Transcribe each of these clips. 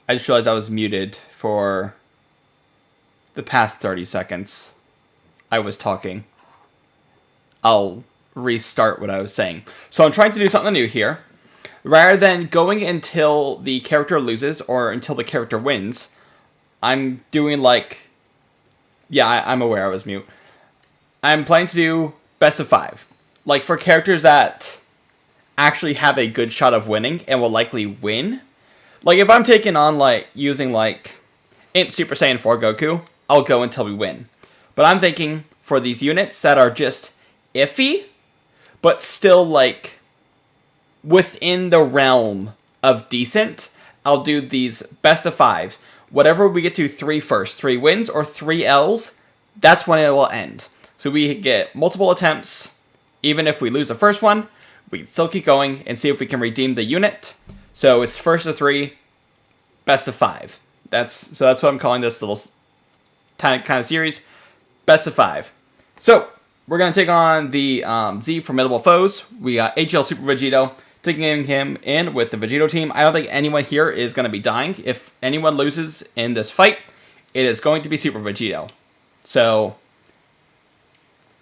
I just realized I was muted for the past 30 seconds. I was talking. I'll restart what I was saying. So I'm trying to do something new here. Rather than going until the character loses or until the character wins, I'm doing like... Yeah, I'm aware I was mute. I'm planning to do best of 5. Like, for characters that actually have a good shot of winning and will likely win. Like, if I'm taking on, like, using, like, Int Super Saiyan 4 Goku, I'll go until we win. But I'm thinking, for these units that are just iffy, but still, like, within the realm of decent, I'll do these best of 5s. Whatever we get to 3 first, 3 wins or 3 Ls, that's when it will end. So we get multiple attempts. Even if we lose the first one, we can still keep going and see if we can redeem the unit. So it's first of 3, best of 5. That's what I'm calling this little kind of series, best of 5. So we're gonna take on the Z Formidable foes. We got HL Super Vegito taking him in with the Vegito team. I don't think anyone here is gonna be dying. If anyone loses in this fight, it is going to be Super Vegito. So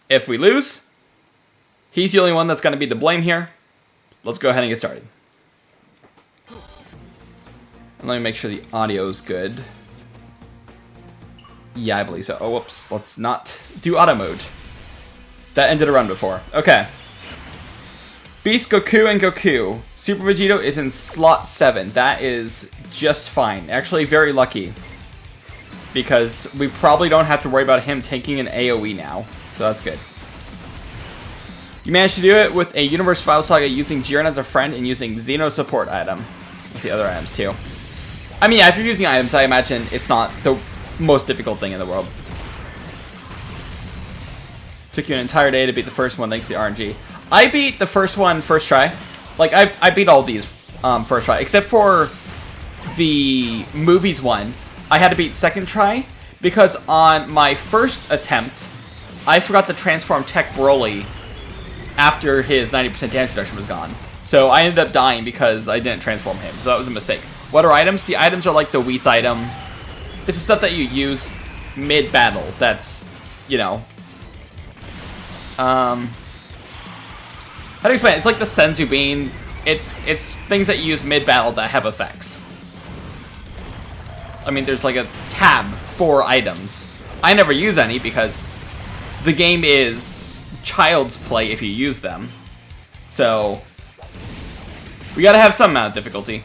if we lose, he's the only one that's going to be to blame here. Let's go ahead and get started. And let me make sure the audio is good. Yeah, I believe so. Oh, whoops. Let's not do auto mode. That ended a run before. Okay. Beast, Goku, and Goku. Super Vegito is in slot 7. That is just fine. Actually, very lucky. Because we probably don't have to worry about him taking an AoE now. So that's good. You managed to do it with a Universe Survival Saga using Jiren as a friend and using Xeno support item. With the other items too. I mean, yeah, if you're using items, I imagine it's not the most difficult thing in the world. Took you an entire day to beat the first one thanks to the RNG. I beat the first one first try. Like, I beat all these first try. Except for the movies one. I had to beat second try. Because on my first attempt, I forgot to transform Tech Broly after his 90% damage reduction was gone. So I ended up dying because I didn't transform him. So that was a mistake. What are items? The items are like the Whis item. This is stuff that you use mid-battle. That's, you know... how do you explain it? It's like the Senzu Bean. It's things that you use mid-battle that have effects. I mean, there's like a tab for items. I never use any because the game is child's play if you use them. So, we gotta have some amount of difficulty.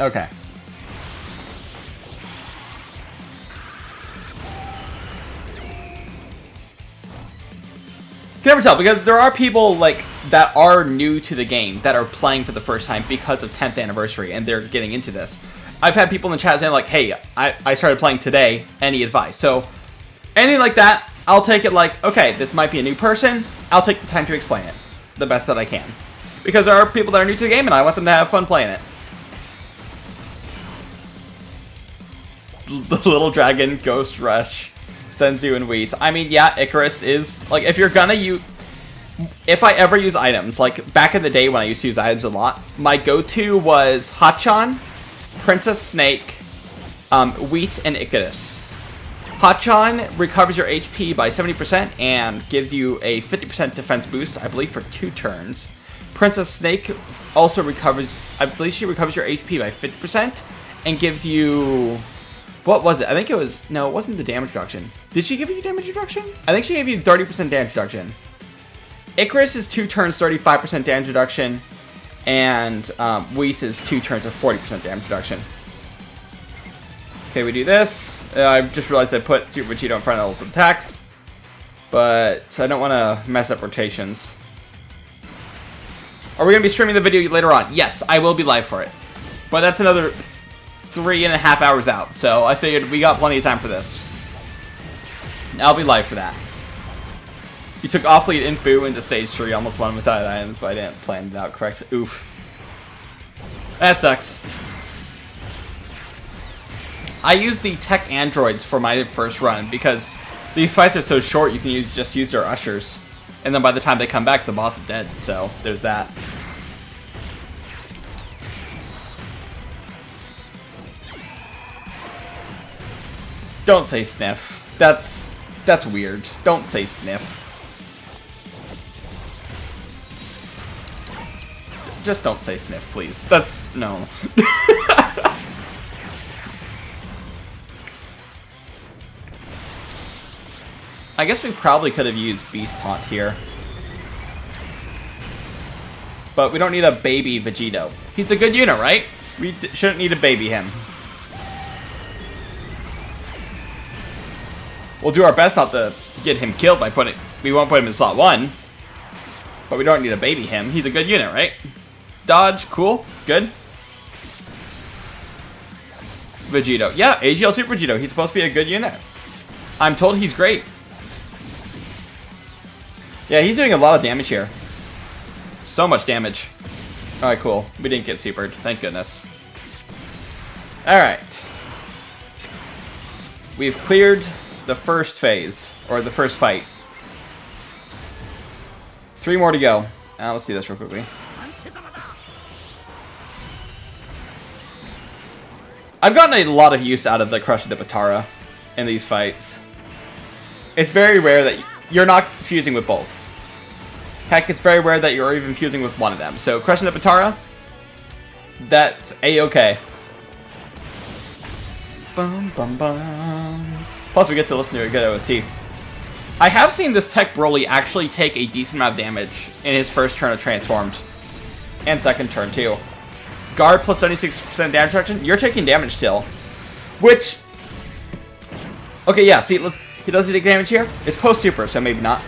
Okay. You can never tell, because there are people like that are new to the game that are playing for the first time because of 10th anniversary and they're getting into this. I've had people in the chat saying like, hey, I started playing today, any advice? So, anything like that, I'll take it like, okay, this might be a new person, I'll take the time to explain it the best that I can. Because there are people that are new to the game and I want them to have fun playing it. The Little Dragon, Ghost Rush, Senzu, and Whis. I mean, yeah, Icarus is, like, if you're gonna use... If I ever use items, like, back in the day when I used to use items a lot, my go-to was Hachan, Princess Snake, Whis, and Icarus. Hachan recovers your HP by 70% and gives you a 50% defense boost, I believe, for 2 turns. Princess Snake also recovers, I believe she recovers your HP by 50% and gives you... What was it? I think it was... No, it wasn't the damage reduction. Did she give you damage reduction? I think she gave you 30% damage reduction. Icarus is 2 turns, 35% damage reduction. And Whis is 2 turns of 40% damage reduction. Okay, we do this. I just realized I put Super Vegito in front of all the attacks. But I don't want to mess up rotations. Are we going to be streaming the video later on? Yes, I will be live for it. But that's another 3.5 hours out. So I figured we got plenty of time for this. I'll be live for that. You took awfully Int Boo into stage 3. Almost won without items, but I didn't plan it out correctly. Oof. That sucks. I used the tech androids for my first run because these fights are so short you can just use their ushers. And then by the time they come back, the boss is dead. So there's that. Don't say sniff. That's weird. Don't say sniff. Just don't say sniff, please. That's... no. I guess we probably could have used Beast Taunt here. But we don't need a baby Vegito. He's a good unit, right? We shouldn't need to baby him. We'll do our best not to get him killed by putting... we won't put him in slot 1. But we don't need to baby him. He's a good unit, right? Dodge, cool, good. Vegito. Yeah, AGL Super Vegito. He's supposed to be a good unit. I'm told he's great. Yeah, he's doing a lot of damage here. So much damage. Alright, cool. We didn't get supered. Thank goodness. Alright. We've cleared the first phase. Or the first fight. 3 more to go. Let's do this real quickly. I've gotten a lot of use out of the Crush of the Batara in these fights. It's very rare that you're not fusing with both. Heck, it's very rare that you're even fusing with one of them. So, Crushing the Batara, that's A-okay. Bum, bum, bum. Plus, we get to listen to a good OSC. I have seen this Tech Broly actually take a decent amount of damage in his first turn of Transformed. And second turn, too. Guard plus 76% damage reduction, you're taking damage still. Which... okay, yeah, see, he doesn't take damage here. It's post-super, so maybe not.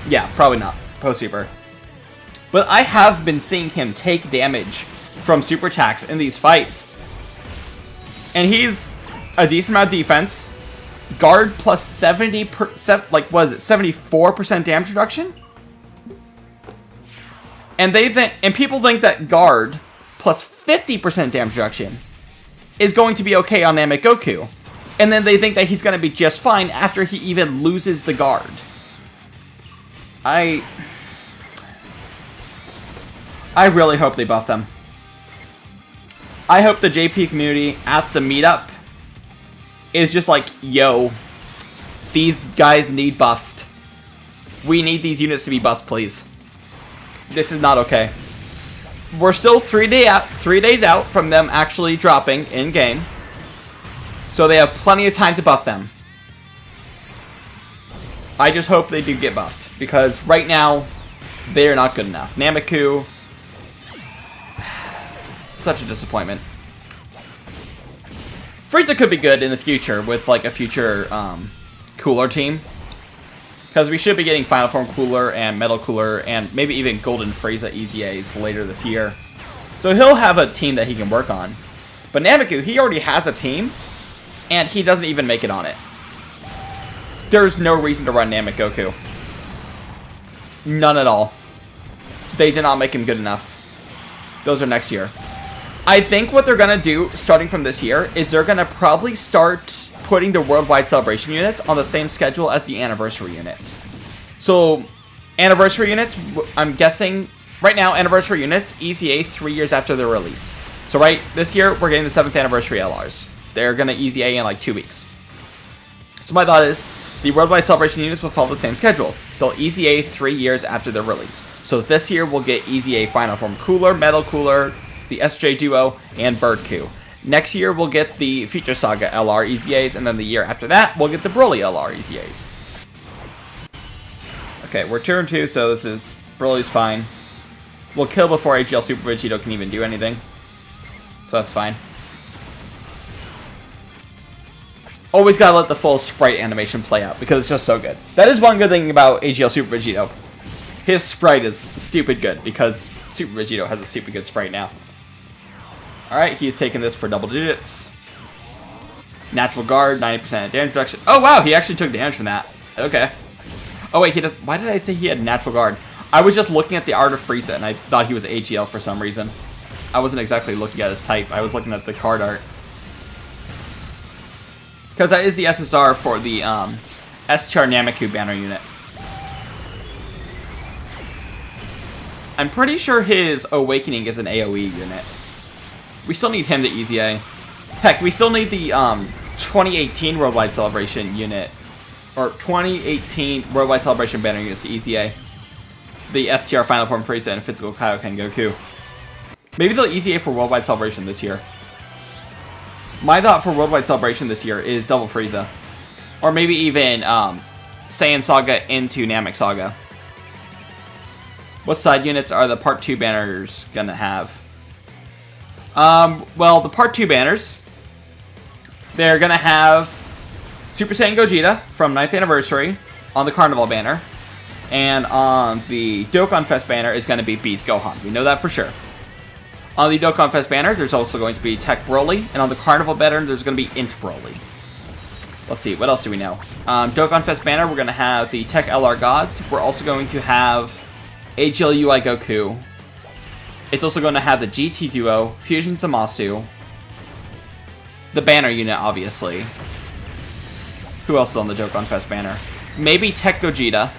Yeah, probably not. Post-super. But I have been seeing him take damage from super attacks in these fights. And he's a decent amount of defense. Guard plus 70%, like, what is it, 74% damage reduction? And people think that Guard plus 50% damage reduction is going to be okay on Namek Goku. And then they think that he's going to be just fine after he even loses the Guard. I really hope they buff them. I hope the JP community at the meetup is just like, yo, these guys need buffed. We need these units to be buffed, please. This is not okay. We're still 3 days out from them actually dropping in-game. So they have plenty of time to buff them. I just hope they do get buffed. Because right now, they are not good enough. Nameku, such a disappointment. Frieza could be good in the future with like a future Cooler team. Because we should be getting Final Form Cooler and Metal Cooler and maybe even Golden Frieza EZAs later this year. So he'll have a team that he can work on. But Nameku, he already has a team and he doesn't even make it on it. There's no reason to run Namek Goku. None at all. They did not make him good enough. Those are next year. I think what they're going to do, starting from this year, is they're going to probably start putting the Worldwide Celebration units on the same schedule as the Anniversary units. So, Anniversary units, I'm guessing, right now, Anniversary units, EZA 3 years after their release. So right, this year, we're getting the 7th Anniversary LRs. They're going to EZA in like 2 weeks. So my thought is, the Worldwide Celebration units will follow the same schedule. They'll EZA 3 years after their release. So this year, we'll get EZA Final Form Cooler, Metal Cooler, the SJ Duo, and Bird Coup. Next year, we'll get the Future Saga LR EZAs, and then the year after that, we'll get the Broly LR EZAs. Okay, we're turn 2, so this is... Broly's fine. We'll kill before AGL Super Vegito can even do anything. So that's fine. Always gotta let the full sprite animation play out, because it's just so good. That is one good thing about AGL Super Vegito. His sprite is stupid good, because Super Vegito has a stupid good sprite now. Alright, he's taking this for double digits. Natural Guard, 90% damage reduction. Oh wow, he actually took damage from that. Okay. Oh wait, he does... Why did I say he had Natural Guard? I was just looking at the art of Frieza, and I thought he was AGL for some reason. I wasn't exactly looking at his type. I was looking at the card art. Because that is the SSR for the STR Nameku banner unit. I'm pretty sure his Awakening is an AoE unit. We still need him to EZA. Heck, we still need the 2018 Worldwide Celebration unit, or 2018 Worldwide Celebration banner units to EZA. The STR Final Form Frieza and Physical Kaioken Goku. Maybe they'll EZA for Worldwide Celebration this year. My thought for Worldwide Celebration this year is Double Frieza. Or maybe even Saiyan Saga into Namek Saga. What side units are the Part 2 banners gonna have? Well, the Part 2 banners, they're gonna have Super Saiyan Gogeta from 9th Anniversary on the Carnival banner. And on the Dokkan Fest banner is gonna be Beast Gohan. We know that for sure. On the Dokkan Fest banner, there's also going to be Tech Broly. And on the Carnival banner, there's going to be Int Broly. Let's see, what else do we know? Dokkan Fest banner, we're going to have the Tech LR Gods. We're also going to have HLUI Goku. It's also going to have the GT Duo, Fusion Zamasu. The banner unit, obviously. Who else is on the Dokkan Fest banner? Maybe Tech Gogeta,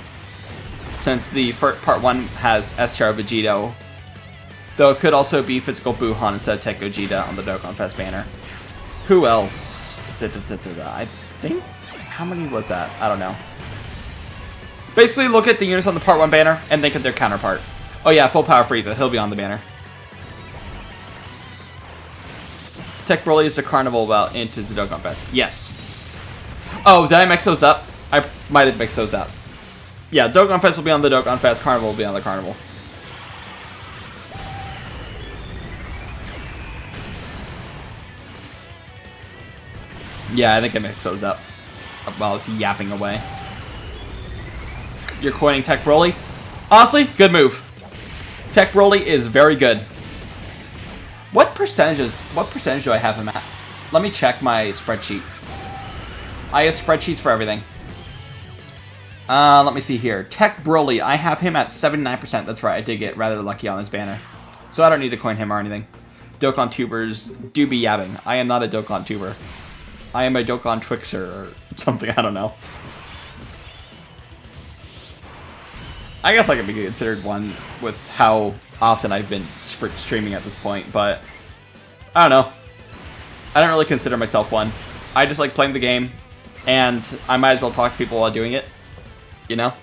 since the Part 1 has STR Vegito. Though it could also be Physical Buhan instead of Tech Gogeta on the Dokkan Fest banner. Who else? I think... How many was that? I don't know. Basically, look at the units on the Part 1 banner and think of their counterpart. Oh yeah, Full Power Frieza. He'll be on the banner. Tech Broly is the Carnival well into the Dokkan Fest. Yes. Oh, did I mix those up? I might have mixed those up. Yeah, Dokkan Fest will be on the Dokkan Fest. Carnival will be on the Carnival. Yeah, I think I mixed those up while I was yapping away. You're coining Tech Broly? Honestly, good move. Tech Broly is very good. What percentage do I have him at? Let me check my spreadsheet. I have spreadsheets for everything. Let me see here. Tech Broly, I have him at 79%. That's right, I did get rather lucky on his banner. So I don't need to coin him or anything. Dokkan tubers do be yabbing. I am not a Dokkan tuber. I am a Dokkan Twixer or something, I don't know. I guess I could be considered one with how often I've been streaming at this point, but I don't know. I don't really consider myself one. I just like playing the game, and I might as well talk to people while doing it, you know?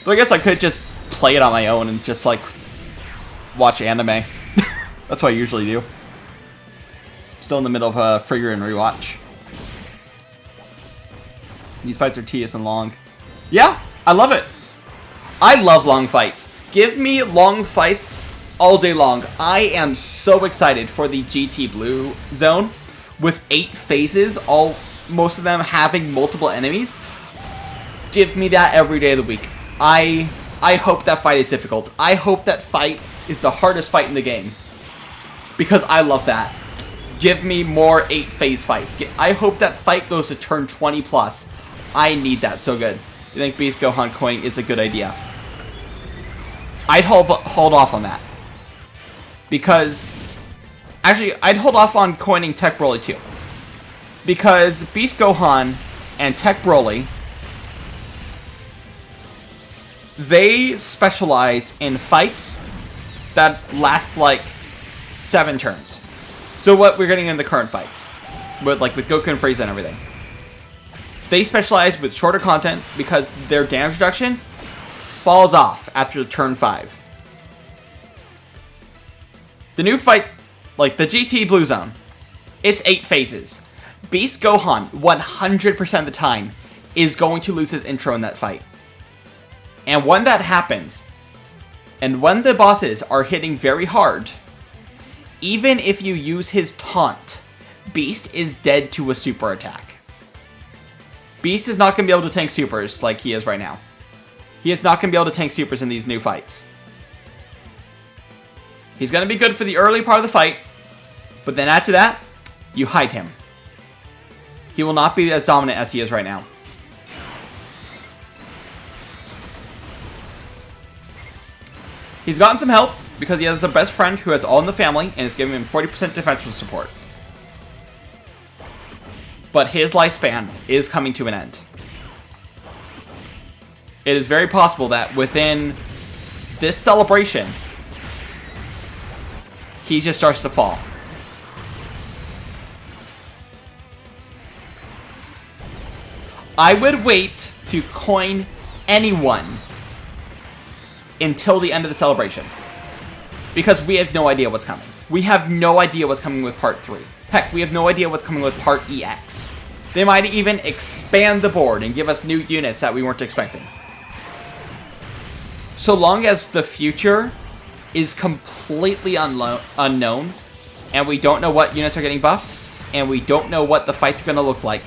But I guess I could just play it on my own and just, like, watch anime. That's what I usually do. Still in the middle of a Frigger and rewatch. These fights are tedious and long. Yeah, I love it. I love long fights. Give me long fights all day long. I am so excited for the GT Blue Zone with 8 phases, most of them having multiple enemies. Give me that every day of the week. I hope that fight is difficult. I hope that fight is the hardest fight in the game, because I love that. Give me more 8-phase fights. I hope that fight goes to turn 20 plus. I need that so good. You think Beast Gohan coin is a good idea? I'd hold off on that. Because... Actually, I'd hold off on coining Tech Broly too. Because Beast Gohan and Tech Broly, they specialize in fights that last like 7 turns. So what we're getting in the current fights, with Goku and Frieza and everything. They specialize with shorter content because their damage reduction falls off after turn 5. The new fight, like the GT Blue Zone, it's 8 phases. Beast Gohan, 100% of the time, is going to lose his intro in that fight. And when that happens, and when the bosses are hitting very hard, even if you use his taunt, Beast is dead to a super attack. Beast is not going to be able to tank supers like he is right now. He is not going to be able to tank supers in these new fights. He's going to be good for the early part of the fight, but then after that, you hide him. He will not be as dominant as he is right now. He's gotten some help because he has a best friend who has all in the family and is giving him 40% defensive support. But his lifespan is coming to an end. It is very possible that within this celebration, he just starts to fall. I would wait to coin anyone until the end of the celebration. Because we have no idea what's coming. We have no idea what's coming with Part 3. Heck, we have no idea what's coming with Part EX. They might even expand the board and give us new units that we weren't expecting. So long as the future is completely unknown, and we don't know what units are getting buffed, and we don't know what the fight's going to look like,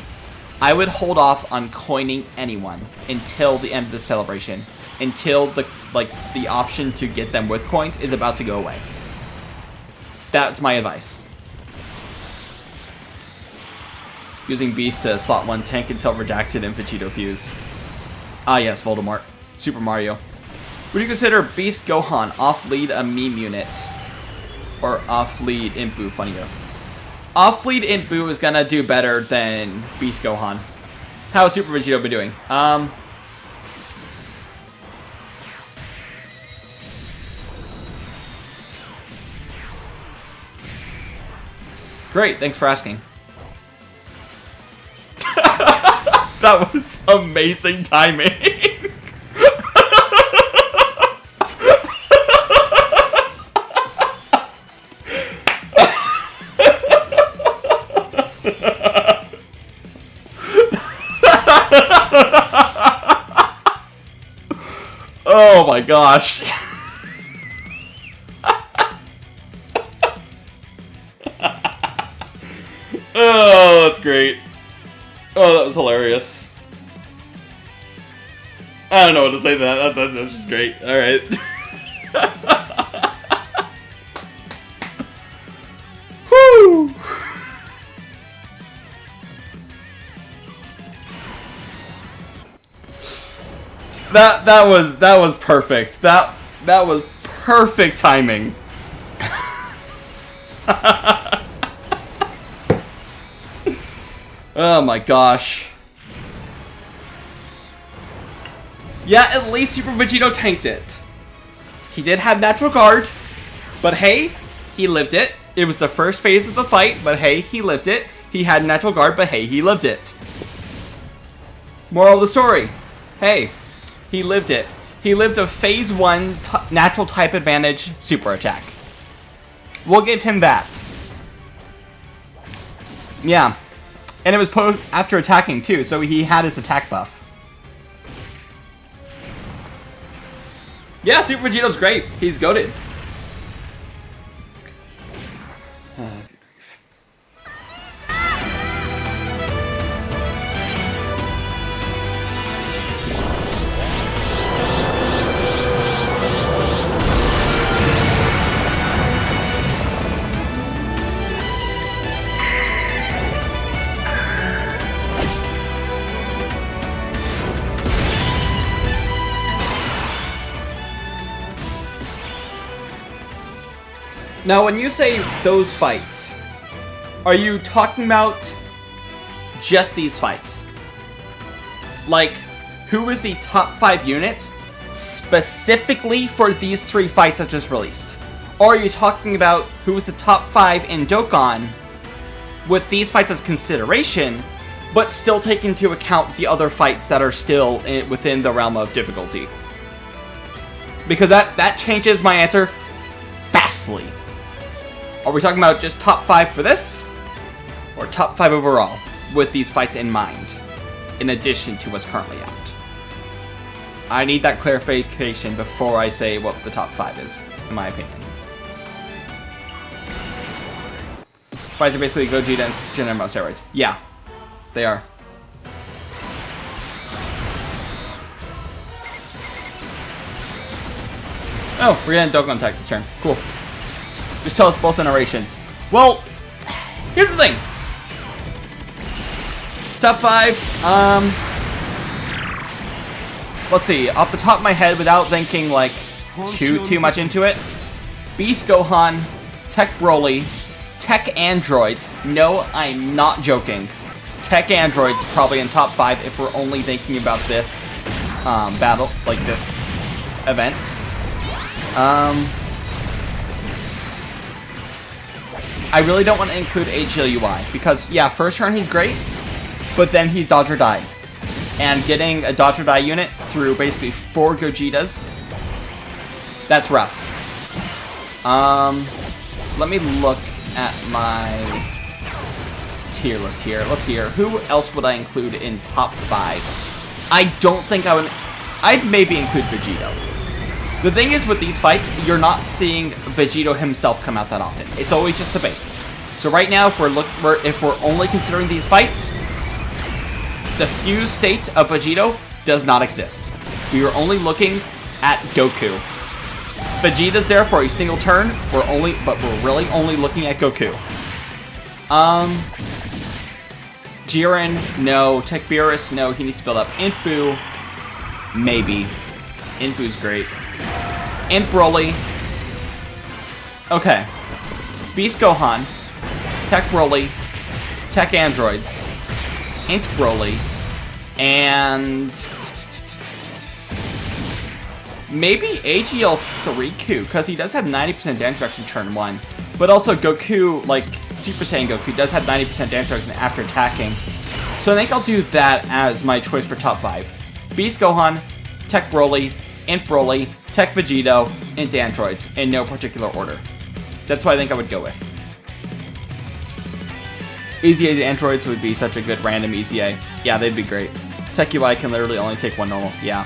I would hold off on coining anyone until the end of the celebration. Until the option to get them with coins is about to go away. That's my advice. Using Beast to slot 1 tank until redacted and Vegito fuse. Ah yes, Voldemort. Super Mario. Would you consider Beast Gohan off-lead a meme unit? Or off-lead Impu, funnier. Off-lead Impu is gonna do better than Beast Gohan. How has Super Vegito been doing? Great, thanks for asking. That was amazing timing. Oh my gosh. Oh, that's great. Oh, that was hilarious. I don't know what to say to that. That's just great. Alright. Whew. That was perfect. That was perfect timing. Oh my gosh. Yeah, at least Super Vegito tanked it. He did have natural guard, but hey, he lived it. It was the first phase of the fight, but hey, he lived it. He had natural guard, but hey, he lived it. Moral of the story. Hey, he lived it. He lived a phase 1 natural type advantage super attack. We'll give him that. Yeah. And it was after attacking too, so he had his attack buff. Yeah, Super Vegito's great. He's goated. Good grief. Now, when you say those fights, are you talking about just these fights? Like, who is the top 5 units specifically for these 3 fights I just released? Or are you talking about who is the top 5 in Dokkan with these fights as consideration, but still take into account the other fights that are still within the realm of difficulty? Because that changes my answer vastly. Are we talking about just top 5 for this? Or top 5 overall, with these fights in mind, in addition to what's currently out? I need that clarification before I say what the top 5 is, in my opinion. Fights are basically Gogeta and General on steroids. Yeah, they are. Oh, we're getting Dokkan attack this turn. Cool. Just tell us both generations. Well, here's the thing. Top 5. Let's see. Off the top of my head, without thinking like too much into it, Beast Gohan, Tech Broly, Tech Androids. No, I'm not joking. Tech Androids probably in top 5 if we're only thinking about this battle, like this event. I really don't want to include HLUI because, yeah, first turn he's great, but then he's dodge or die. and getting a dodge or die unit through basically 4 Gogetas, that's rough. Let me look at my tier list here. Let's see here. Who else would I include in top 5? I don't think I would. I'd maybe include Vegito. The thing is with these fights, you're not seeing Vegito himself come out that often. It's always just the base. So right now, if we're only considering these fights, the fused state of Vegito does not exist. We are only looking at Goku. Vegeta's there for a single turn. But we're really only looking at Goku. Jiren, no. Tech Beerus, no. He needs to build up. Impu, maybe. Impu's great. Imp Broly. Okay. Beast Gohan. Tech Broly. Tech Androids. Int Broly. And maybe AGL3Q, because he does have 90% damage reduction turn 1. But also Goku, like Super Saiyan Goku, does have 90% damage reduction after attacking. So I think I'll do that as my choice for top 5. Beast Gohan, Tech Broly, Int Broly, Tech Vegito, Int Androids, in no particular order. That's what I think I would go with. Easy A Androids would be such a good random Easy A. Yeah, they'd be great. Tech UI can literally only take 1 normal. Yeah.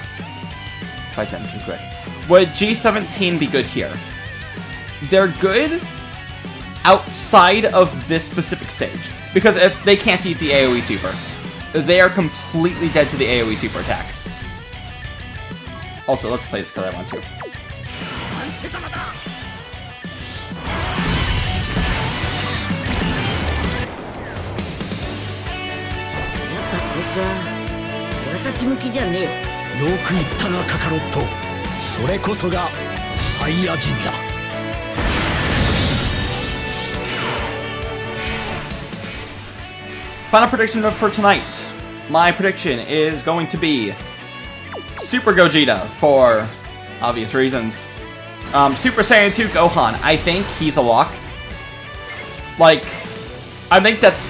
Fight them too quick. Would G17 be good here? They're good outside of this specific stage. Because if they can't eat the AoE super. They are completely dead to the AoE super attack. Also, let's play this because I want to. Final prediction for tonight. My prediction is going to be Super Gogeta for obvious reasons. Super Saiyan 2 Gohan. I think he's a lock. Like, I think that's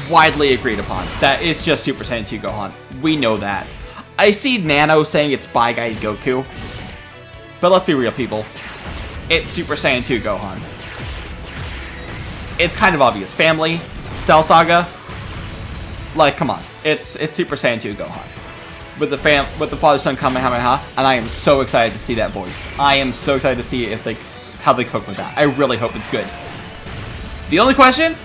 widely agreed upon. That is just Super Saiyan 2 Gohan. We know that. I see Nano saying it's Bye Guys Goku. But let's be real, people. It's Super Saiyan 2 Gohan. It's kind of obvious. Family, Cell Saga. Like, come on. It's Super Saiyan 2 Gohan. With the father-son Kamehameha, and I am so excited to see that voiced. I am so excited to see how they cook with that. I really hope it's good. The only question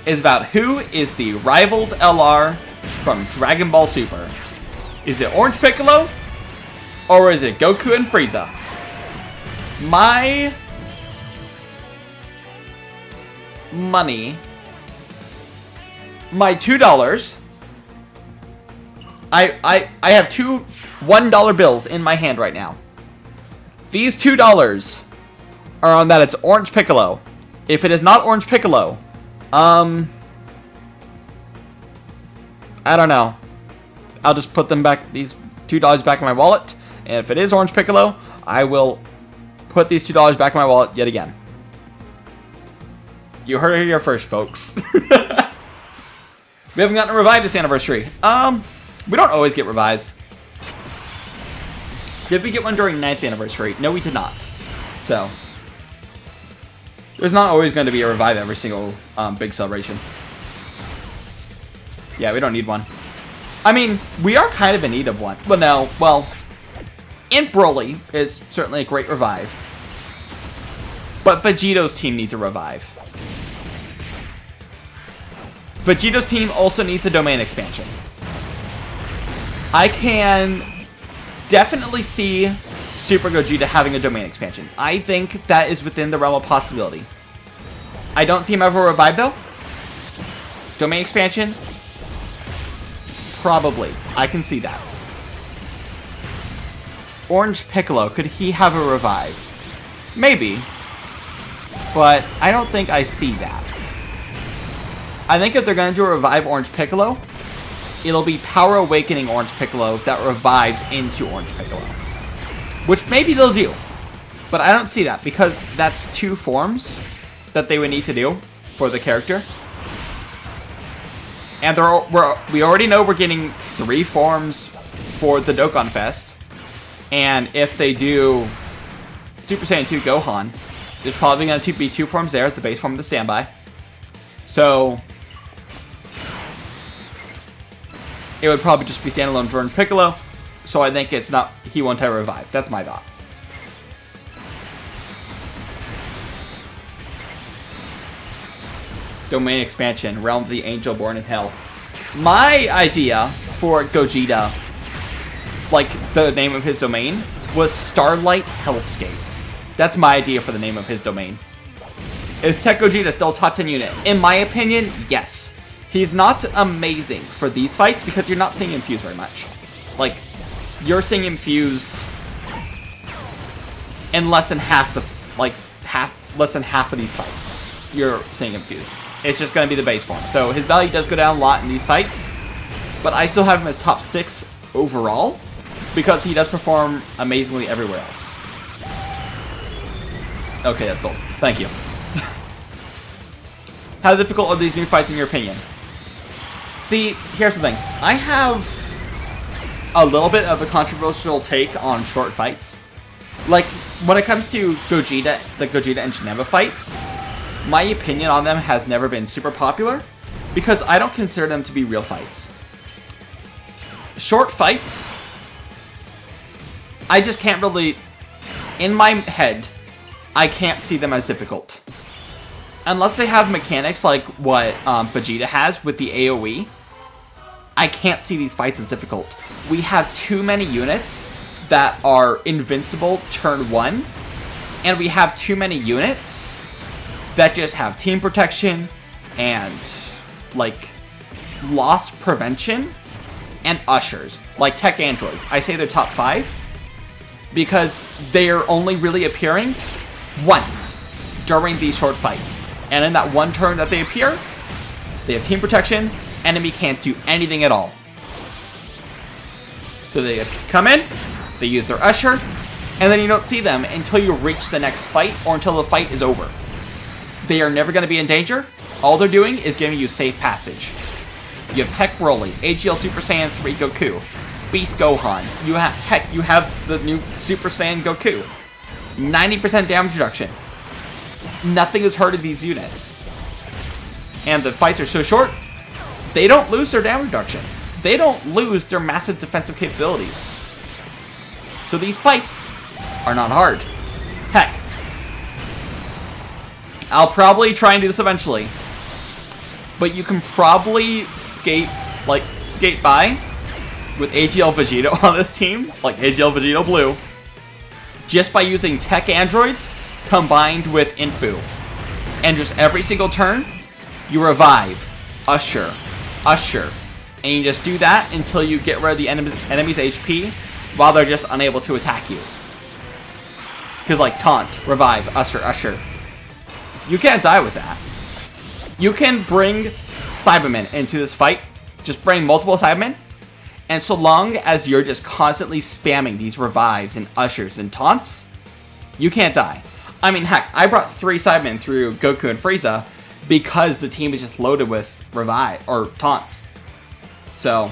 is about who is the Rivals LR from Dragon Ball Super. Is it Orange Piccolo? Or is it Goku and Frieza? My money, my $2, I have two $1 bills in my hand right now. These $2 are on that it's Orange Piccolo. If it is not Orange Piccolo, I don't know. I'll just put them back, these $2 back in my wallet. And if it is Orange Piccolo, I will put these $2 back in my wallet yet again. You heard it here first, folks. We haven't gotten a revive this anniversary. We don't always get revives. Did we get one during 9th anniversary? No, we did not. So, there's not always going to be a revive every single big celebration. Yeah, we don't need one. I mean, we are kind of in need of one. But no, well, Int Broly is certainly a great revive. But Vegito's team needs a revive. Vegito's team also needs a domain expansion. I can definitely see Super Gogeta having a domain expansion. I think that is within the realm of possibility. I don't see him ever revive though. Domain expansion? Probably. I can see that. Orange Piccolo, could he have a revive? Maybe. But I don't think I see that. I think if they're going to do a revive Orange Piccolo, it'll be Power Awakening Orange Piccolo that revives into Orange Piccolo. Which maybe they'll do. But I don't see that because that's 2 forms that they would need to do for the character. And we already know we're getting 3 forms for the Dokkan Fest. And if they do Super Saiyan 2 Gohan, there's probably going to be 2 forms there, the base form and the standby. So it would probably just be standalone Jordan Piccolo. So I think it's not, he won't have revive. That's my thought. Domain expansion, Realm of the Angel Born in Hell. My idea for Gogeta, like the name of his domain, was Starlight Hellscape. That's my idea for the name of his domain. Is Tech Gogeta still a top 10 unit? In my opinion, yes. He's not amazing for these fights because you're not seeing him fuse very much. Like, you're seeing him fused in less than half less than half of these fights. You're seeing him fused. It's just going to be the base form. So his value does go down a lot in these fights, but I still have him as top 6 overall because he does perform amazingly everywhere else. Okay, that's gold. Thank you. How difficult are these new fights in your opinion? See, here's the thing. I have a little bit of a controversial take on short fights. Like, when it comes to Gogeta, the Gogeta and Janemba fights, my opinion on them has never been super popular because I don't consider them to be real fights. Short fights, I just can't really, in my head, I can't see them as difficult. Unless they have mechanics like what Vegeta has with the AoE, I can't see these fights as difficult. We have too many units that are invincible turn 1, and we have too many units that just have team protection and like loss prevention and ushers, like tech androids. I say they're top 5 because they're only really appearing once during these short fights. And in that one turn that they appear, they have team protection, enemy can't do anything at all. So they come in, they use their usher, and then you don't see them until you reach the next fight or until the fight is over. They are never going to be in danger. All they're doing is giving you safe passage. You have Tech Broly, AGL Super Saiyan 3 Goku, Beast Gohan. You have the new Super Saiyan Goku. 90% damage reduction. Nothing is hurt of these units. And the fights are so short, they don't lose their damage reduction. They don't lose their massive defensive capabilities. So these fights are not hard. Heck, I'll probably try and do this eventually. But you can probably skate by with AGL Vegito on this team, like AGL Vegito Blue, just by using tech androids combined with Inpu. And just every single turn, you revive, usher, and you just do that until you get rid of the enemy's HP while they're just unable to attack you. Because like taunt, revive, usher. You can't die with that. You can bring Cybermen into this fight. Just bring multiple Cybermen. And so long as you're just constantly spamming these revives and ushers and taunts, you can't die. I mean, heck, I brought 3 Cybermen through Goku and Frieza because the team is just loaded with revive or taunts. So,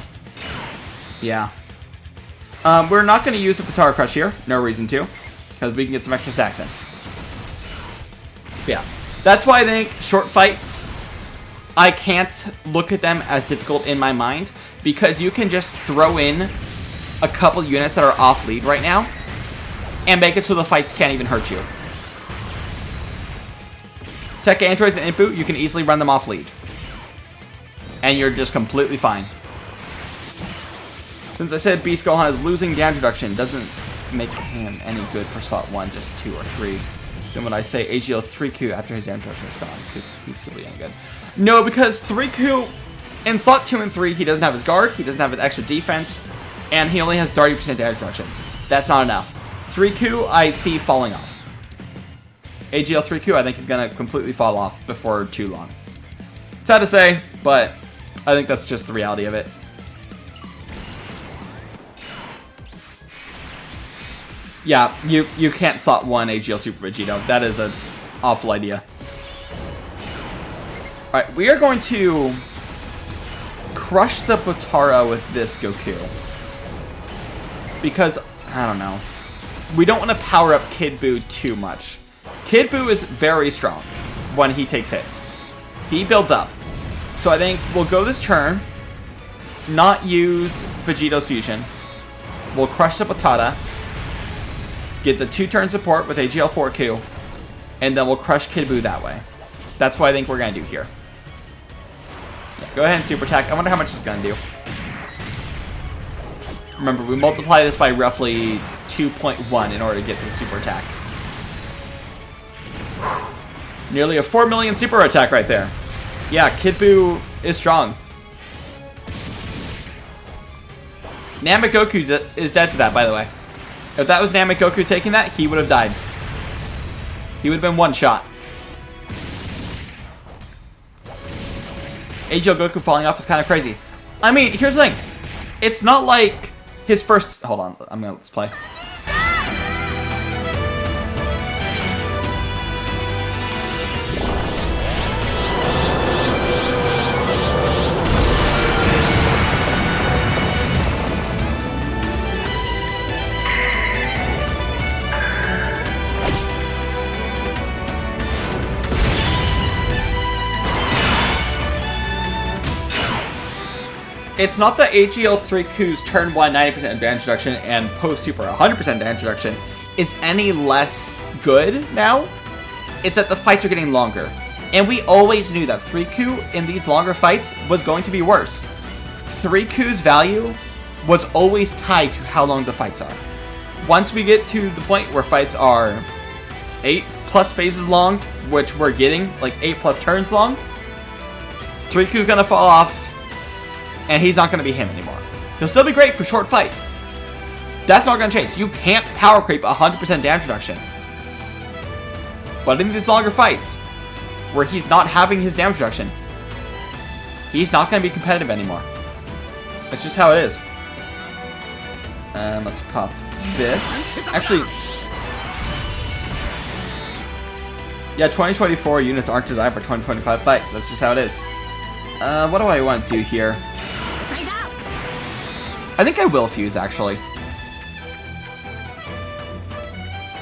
yeah. We're not going to use the Patara Crush here. No reason to. Because we can get some extra stacks in. Yeah. That's why I think short fights, I can't look at them as difficult in my mind. Because you can just throw in a couple units that are off lead right now. And make it so the fights can't even hurt you. Tech androids and Inpu, you can easily run them off lead. And you're just completely fine. Since I said Beast Gohan is losing damage reduction, doesn't make him any good for slot 1, just 2 or 3. Then when I say AGL 3Q after his damage reduction is gone, because he's still being good. No, because 3Q, in slot 2 and 3, he doesn't have his guard, he doesn't have an extra defense, and he only has 30% damage reduction. That's not enough. 3Q, I see falling off. AGL 3Q, I think he's going to completely fall off before too long. Sad to say, but I think that's just the reality of it. Yeah, you can't slot 1 AGL Super Vegito. That is an awful idea. Alright, we are going to crush the Potara with this Goku. Because, I don't know. We don't want to power up Kid Buu too much. Kid Buu is very strong when he takes hits. He builds up. So I think we'll go this turn, not use Vegito's fusion. We'll crush the Potara, get the 2-turn support with AGL4Q, and then we'll crush Kid Buu that way. That's what I think we're going to do here. Yeah, go ahead and super attack. I wonder how much it's going to do. Remember, we multiply this by roughly 2.1 in order to get the super attack. Whew. Nearly a 4 million super attack right there. Yeah, Kid Buu is strong. Namek Goku is dead to that, by the way. If that was Namek Goku taking that, he would have died. He would have been one shot. AGL Goku falling off is kind of crazy. I mean, here's the thing. It's not like his first... Hold on, I'm going to let's play. It's not that AGL3Q's turn 1 90% damage reduction and post super 100% damage reduction is any less good now. It's that the fights are getting longer. And we always knew that 3Q in these longer fights was going to be worse. 3Q's value was always tied to how long the fights are. Once we get to the point where fights are 8+ phases long, which we're getting, like 8+ turns long, 3Q's gonna fall off. And he's not going to be him anymore. He'll still be great for short fights. That's not going to change. You can't power creep 100% damage reduction. But in these longer fights, where he's not having his damage reduction, he's not going to be competitive anymore. That's just how it is. Let's pop this. Actually, yeah, 2024 units aren't designed for 2025 fights. That's just how it is. What do I want to do here? I think I will fuse, actually.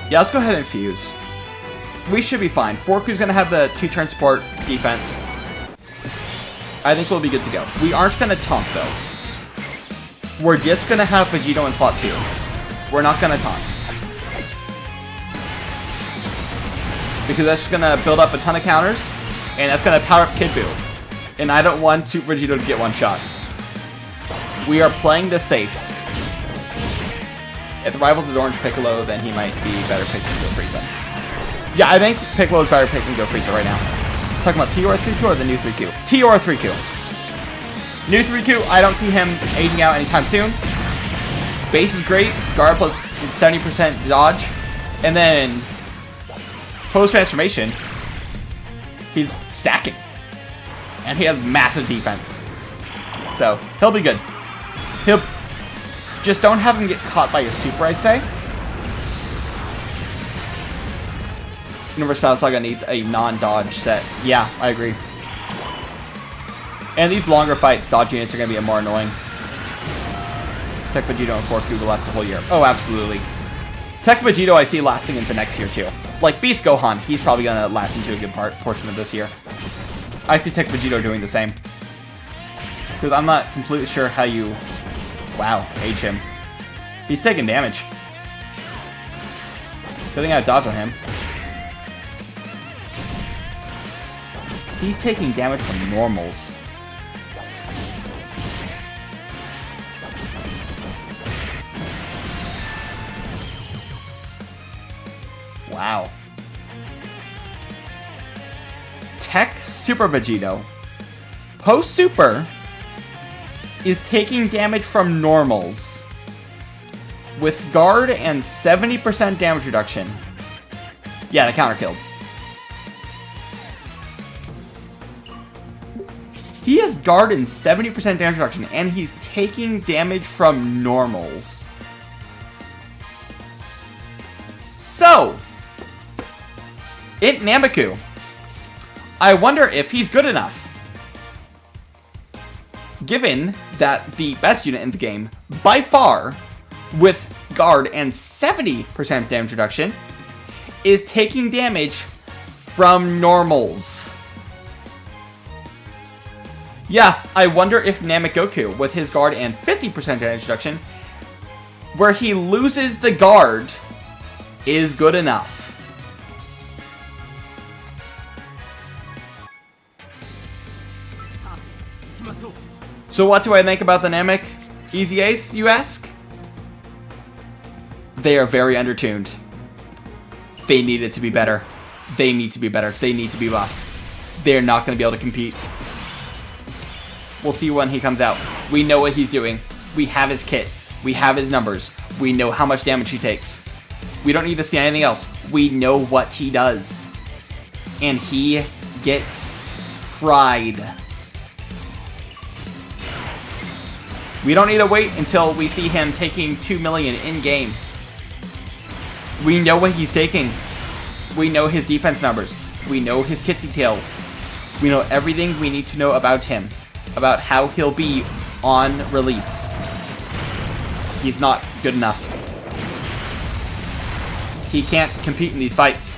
Yeah, let's go ahead and fuse. We should be fine. 4Q's going to have the 2-turn support defense. I think we'll be good to go. We aren't going to taunt, though. We're just going to have Vegito in slot 2. We're not going to taunt. Because that's just going to build up a ton of counters, and that's going to power up Kid Buu. And I don't want Super Vegito to get one shot. We are playing this safe. If the rivals is Orange Piccolo, then he might be better picking Go Frieza. Yeah, I think Piccolo is better picking Go Frieza right now. Talking about TOR 3Q or the new 3Q? TOR 3Q. New 3Q, I don't see him aging out anytime soon. Base is great. Guard plus 70% dodge. And then post-transformation, he's stacking. And he has massive defense. So, he'll be good. He'll... Just don't have him get caught by his super, I'd say. Universe Battle Saga needs a non-dodge set. Yeah, I agree. And these longer fights, dodge units are going to be more annoying. Tech Vegito and 4Q will last the whole year. Oh, absolutely. Tech Vegito I see lasting into next year, too. Like Beast Gohan, he's probably going to last into a good portion of this year. I see Tech Vegito doing the same. Because I'm not completely sure how you... Wow, age him. He's taking damage. Good thing I have dodge on him. He's taking damage from normals. Wow. Tech Super Vegito. Post Super is taking damage from normals with guard and 70% damage reduction. Yeah, the counter killed. He has guard and 70% damage reduction, and he's taking damage from normals. So, Int Nameku. I wonder if he's good enough. given that the best unit in the game, by far, with guard and 70% damage reduction, is taking damage from normals. Yeah, I wonder if Namek Goku, with his guard and 50% damage reduction, where he loses the guard, is good enough. So what do I think about the Namek Easy Ace, you ask? They are very undertuned. They need it to be better. They need to be better. They need to be buffed. They're not going to be able to compete. We'll see when he comes out. We know what he's doing. We have his kit. We have his numbers. We know how much damage he takes. We don't need to see anything else. We know what he does. And he gets fried. We don't need to wait until we see him taking 2 million in-game. We know what he's taking. We know his defense numbers. We know his kit details. We know everything we need to know about him. About how he'll be on release. He's not good enough. He can't compete in these fights.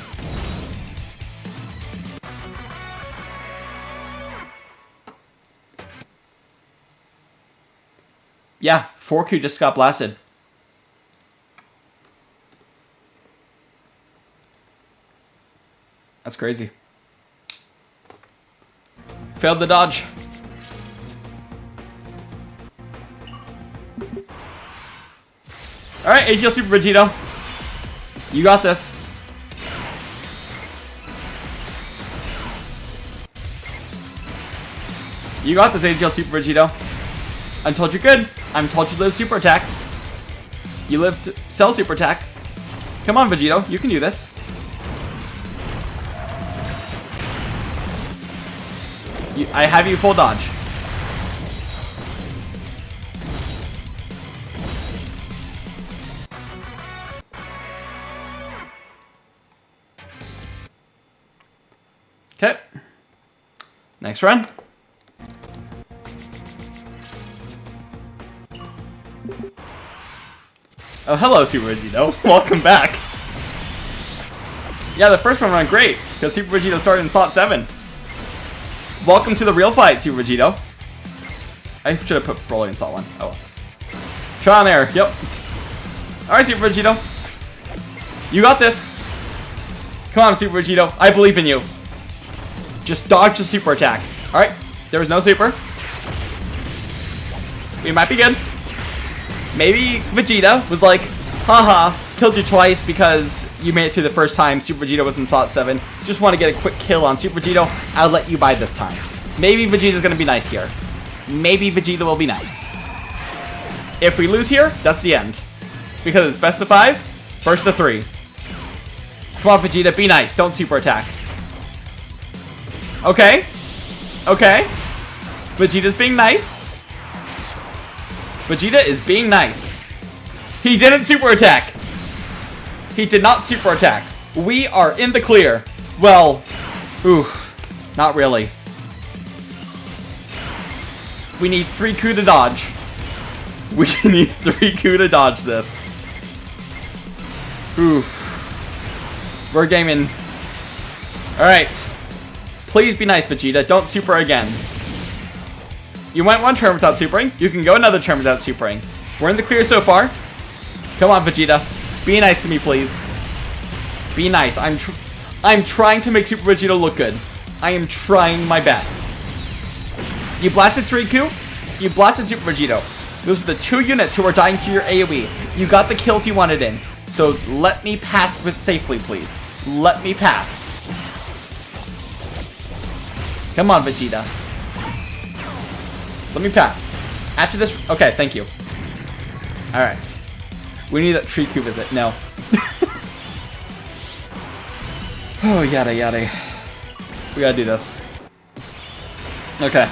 Yeah, 4Q just got blasted. That's crazy. Failed the dodge. Alright, AGL Super Vegito. You got this. You got this, AGL Super Vegito. I'm told you're good. I'm told you live super attacks. You live cell super attack. Come on, Vegito. You can do this. I have you full dodge. Okay. Next run. Oh, hello, Super Vegito. Welcome back. Yeah, the first one went great, because Super Vegito started in slot 7. Welcome to the real fight, Super Vegito. I should have put Broly in slot 1. Oh well. Try on there. Yep. Alright, Super Vegito. You got this. Come on, Super Vegito. I believe in you. Just dodge the super attack. Alright. There was no super. We might be good. Maybe Vegeta was like, haha, killed you twice because you made it through the first time Super Vegito was in slot 7. Just want to get a quick kill on Super Vegito. I'll let you by this time. Maybe Vegeta's going to be nice here. Maybe Vegeta will be nice. If we lose here, that's the end. Because it's best of 5, first to 3. Come on, Vegeta, be nice. Don't super attack. Okay. Okay. Vegeta's being nice. Vegeta is being nice. He didn't super attack. He did not super attack. We are in the clear. Well, not really. We need 3 Q to dodge. We need 3 Q to dodge this. We're gaming. Alright. Please be nice, Vegeta. Don't super again. You went 1 turn without supering. You can go another turn without supering. We're in the clear so far. Come on, Vegeta. Be nice to me, please. Be nice. I'm trying to make Super Vegeta look good. I am trying my best. You blasted 3Q. You blasted Super Vegito. Those are the 2 units who are dying to your AoE. You got the kills you wanted in. So let me pass with safely, please. Let me pass. Come on, Vegeta. Let me pass. After this... Okay, thank you. Alright. We need that tree Q visit. No. Oh, yada yada. We gotta do this. Okay.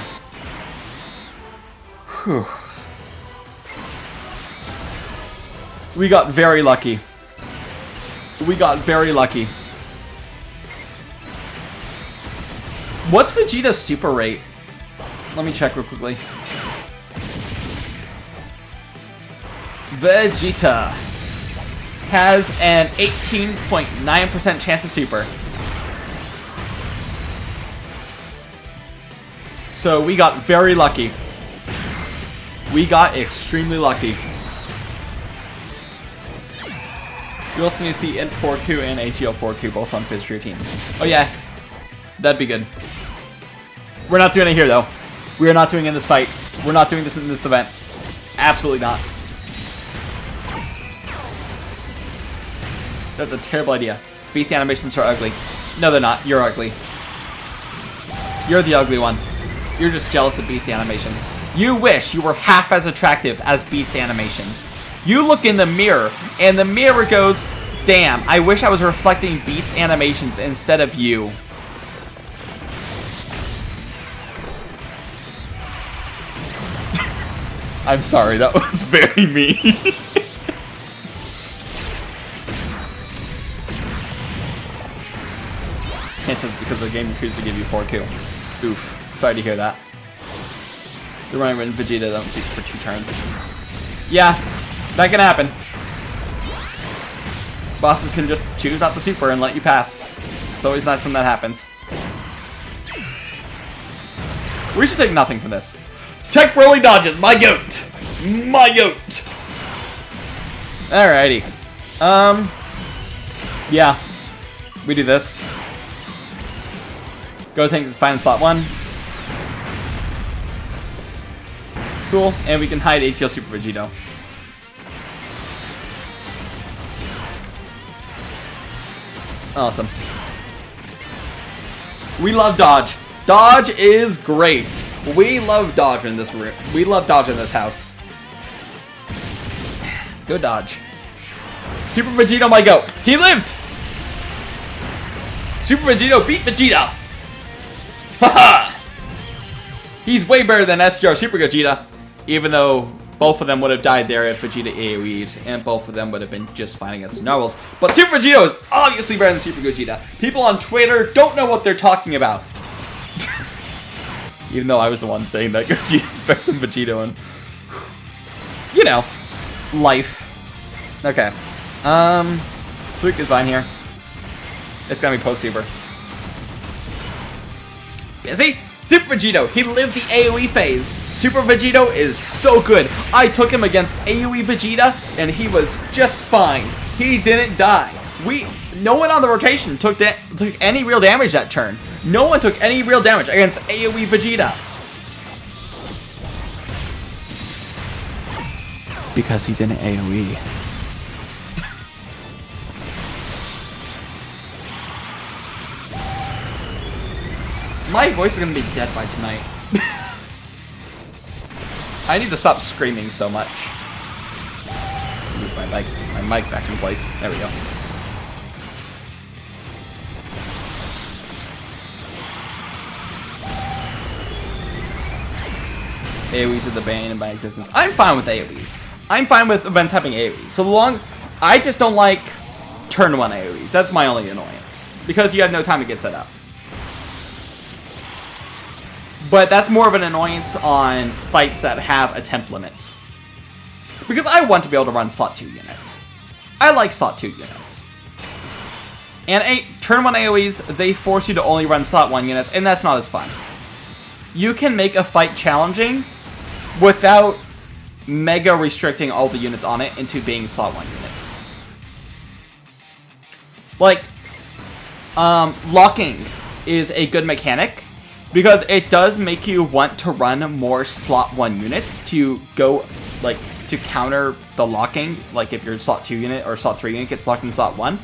Whew. We got very lucky. We got very lucky. What's Vegeta's super rate? Let me check real quickly. Vegeta has an 18.9% chance of super. So we got very lucky. We got extremely lucky. You also need to see Int 4Q and AGL 4Q both on Fizz for your team. Oh yeah, that'd be good. We're not doing it here though. We are not doing it in this fight. We're not doing this in this event. Absolutely not. That's a terrible idea. BC animations are ugly. No, they're not. You're ugly. You're the ugly one. You're just jealous of BC animation. You wish you were half as attractive as BC animations. You look in the mirror, and the mirror goes, damn, I wish I was reflecting Beast animations instead of you. I'm sorry, that was very mean. It's just because the game refuses to give you 4Q. Oof. Sorry to hear that. The running with Vegeta don't super for 2 turns. Yeah, that can happen. Bosses can just choose not to super and let you pass. It's always nice when that happens. We should take nothing from this. Tech Broly dodges, my goat! My goat! Alrighty. Yeah. We do this. Gotenks is fine in slot 1. Cool, and we can hide HL Super Vegito. Awesome. We love dodge. Dodge is great. We love dodge in this room. We love dodge in this house. Go dodge. Super Vegito, my goat. He lived. Super Vegito beat Vegeta. Haha. He's way better than SGR Super Gogeta, even though both of them would have died there if Vegeta AoE'd, and both of them would have been just fine against Narwhals. But Super Vegito is obviously better than Super Gogeta. People on Twitter don't know what they're talking about. Even though I was the one saying that Gogeta's better than Vegito, and you know, life. Okay. 3 is fine here. It's gonna be post-super. Busy? Super Vegito, he lived the AoE phase. Super Vegito is so good. I took him against AoE Vegeta, and he was just fine. He didn't die. No one on the rotation took any real damage that turn. No one took any real damage against AoE Vegeta. Because he didn't AoE. My voice is going to be dead by tonight. I need to stop screaming so much. Move my mic back in place. There we go. AoEs are the bane of my existence. I'm fine with AoEs. I'm fine with events having AoEs. So long, I just don't like turn 1 AoEs. That's my only annoyance. Because you have no time to get set up. But that's more of an annoyance on fights that have attempt limits. Because I want to be able to run slot 2 units. I like slot 2 units. And turn 1 AoEs, they force you to only run slot 1 units, and that's not as fun. You can make a fight challenging without mega restricting all the units on it into being slot 1 units. Like, locking is a good mechanic, because it does make you want to run more slot 1 units to go, like, to counter the locking, like if your slot 2 unit or slot 3 unit gets locked in slot 1.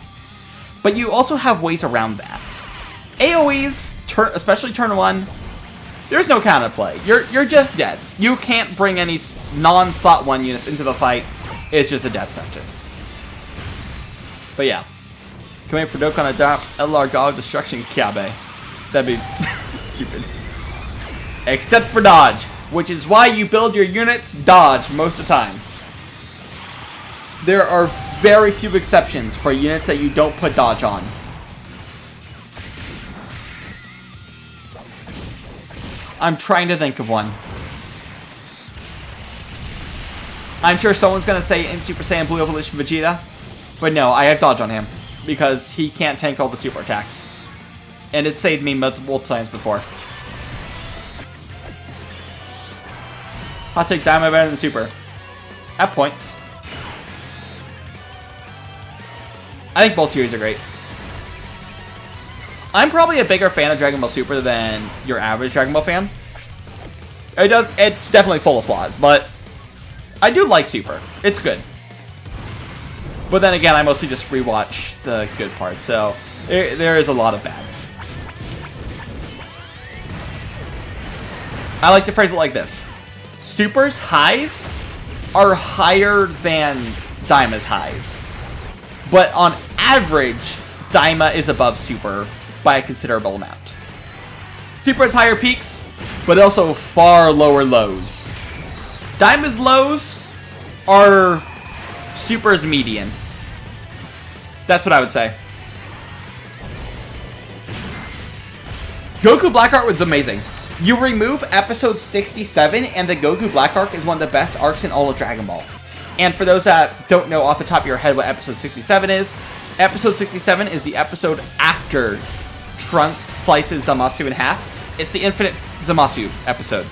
But you also have ways around that. AoEs, especially turn 1, there's no counterplay. You're just dead. You can't bring any non-slot 1 units into the fight. It's just a death sentence. But yeah. Can we wait for Dokkan to adopt LR God of Destruction Kyabe? That'd be stupid. Except for dodge, which is why you build your units dodge most of the time. There are very few exceptions for units that you don't put dodge on. I'm trying to think of one. I'm sure someone's going to say in Super Saiyan Blue Evolution Vegeta, but no, I have dodge on him because he can't tank all the super attacks. And it saved me multiple times before. Hot take, Daima better than Super. At points. I think both series are great. I'm probably a bigger fan of Dragon Ball Super than your average Dragon Ball fan. It's definitely full of flaws, but I do like Super. It's good. But then again, I mostly just rewatch the good parts, so there is a lot of bad. I like to phrase it like this. Super's highs are higher than Daima's highs. But on average, Daima is above Super by a considerable amount. Super has higher peaks, but also far lower lows. Daima's lows are Super's median. That's what I would say. Goku Black Arc was amazing. You remove episode 67 and the Goku Black Arc is one of the best arcs in all of Dragon Ball. And for those that don't know off the top of your head what episode 67 is, episode 67 is the episode after Trunks slices Zamasu in half. It's the Infinite Zamasu episode.